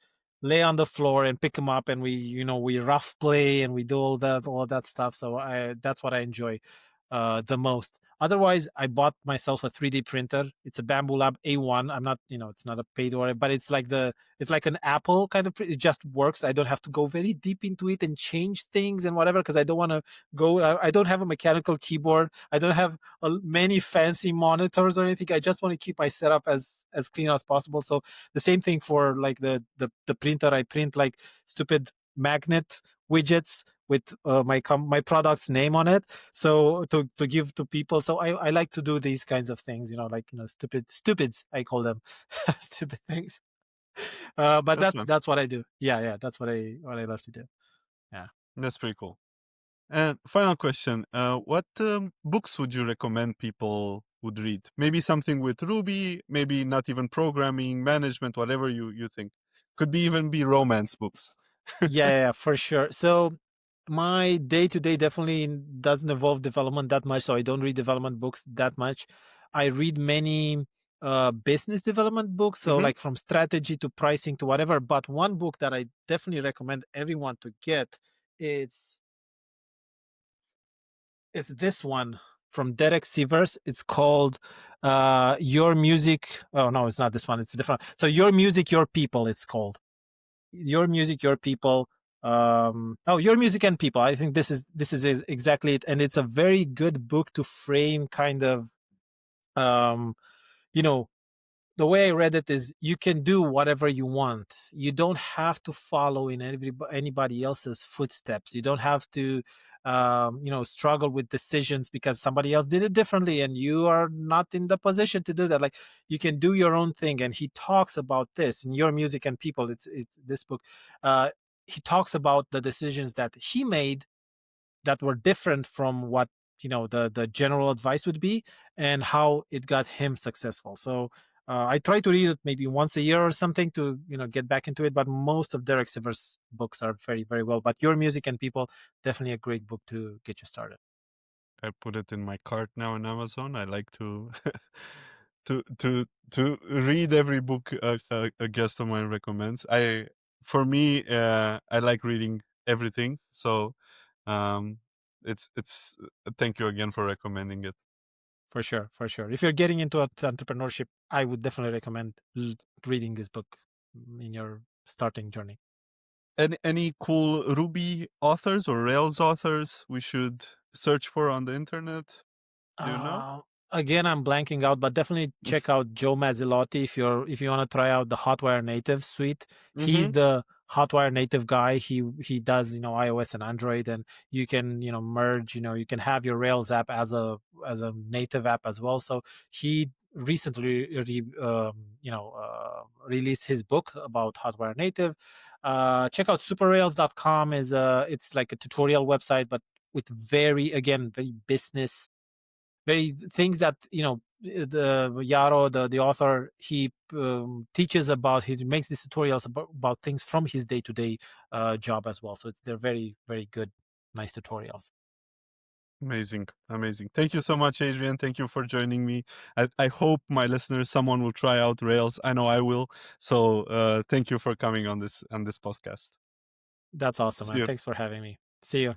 Speaker 1: lay on the floor and pick him up, and we rough play and we do all that stuff. So that's what I enjoy the most. Otherwise, I bought myself a 3D printer. It's a Bamboo Lab A1. I'm not, it's not a paid order, but it's like an Apple kind of. It just works. I don't have to go very deep into it and change things and whatever, because I don't want to go. I don't have a mechanical keyboard. I don't have many fancy monitors or anything. I just want to keep my setup as clean as possible. So the same thing for like the printer. I print like stupid magnet widgets with my product's name on it, so to give to people. So I like to do these kinds of things, like stupids, I call them. Stupid things. But
Speaker 2: that's fun.
Speaker 1: that's what I do. Yeah, that's what I love to do. Yeah.
Speaker 2: That's pretty cool. And final question: what books would you recommend people would read? Maybe something with Ruby, maybe not even programming, management, whatever you think. Could be even be romance books.
Speaker 1: Yeah, for sure. So my day-to-day definitely doesn't involve development that much, so I don't read development books that much. I read many business development books, so
Speaker 2: Mm-hmm.
Speaker 1: like from strategy to pricing to whatever. But one book that I definitely recommend everyone to get, it's this one from Derek Sivers. It's called Your Music. Oh no, it's not this one. It's different. So Your Music, Your People. It's called Your Music, Your People. Your Music and People. I think this is exactly it, and it's a very good book to frame kind of um, you know the way I read it is, you can do whatever you want. You don't have to follow in anybody else's footsteps. You don't have to, struggle with decisions because somebody else did it differently, and you are not in the position to do that. Like, you can do your own thing. And he talks about this in Your Music and People. It's this book. He talks about the decisions that he made that were different from what the general advice would be, and how it got him successful. So I try to read it maybe once a year or something to get back into it. But most of Derek Sivers' books are very, very well. But Your Music and People, definitely a great book to get you started.
Speaker 2: I put it in my cart now on Amazon. I like to to read every book a guest of mine recommends. For me, I like reading everything. So it's thank you again for recommending it.
Speaker 1: For sure, for sure. If you're getting into entrepreneurship, I would definitely recommend reading this book in your starting journey.
Speaker 2: Any cool Ruby authors or Rails authors we should search for on the internet? Do you know?
Speaker 1: Again, I'm blanking out, but definitely check out Joe Mazzilotti if you want to try out the Hotwire native suite. He's the Hotwire native guy. He does iOS and Android, and you can merge. You can have your Rails app as a native app as well. So he recently released his book about Hotwire native. Check out superrails.com. It's like a tutorial website, but with very business, very things that the Yaro, the author, he teaches about. He makes these tutorials about things from his day-to-day job as well. So they're very, very good, nice tutorials.
Speaker 2: Amazing. Thank you so much, Adrian. Thank you for joining me. I hope my listeners, someone will try out Rails. I know I will. So thank you for coming on this podcast.
Speaker 1: That's awesome,
Speaker 2: See
Speaker 1: man.
Speaker 2: you.
Speaker 1: Thanks for having me. See you.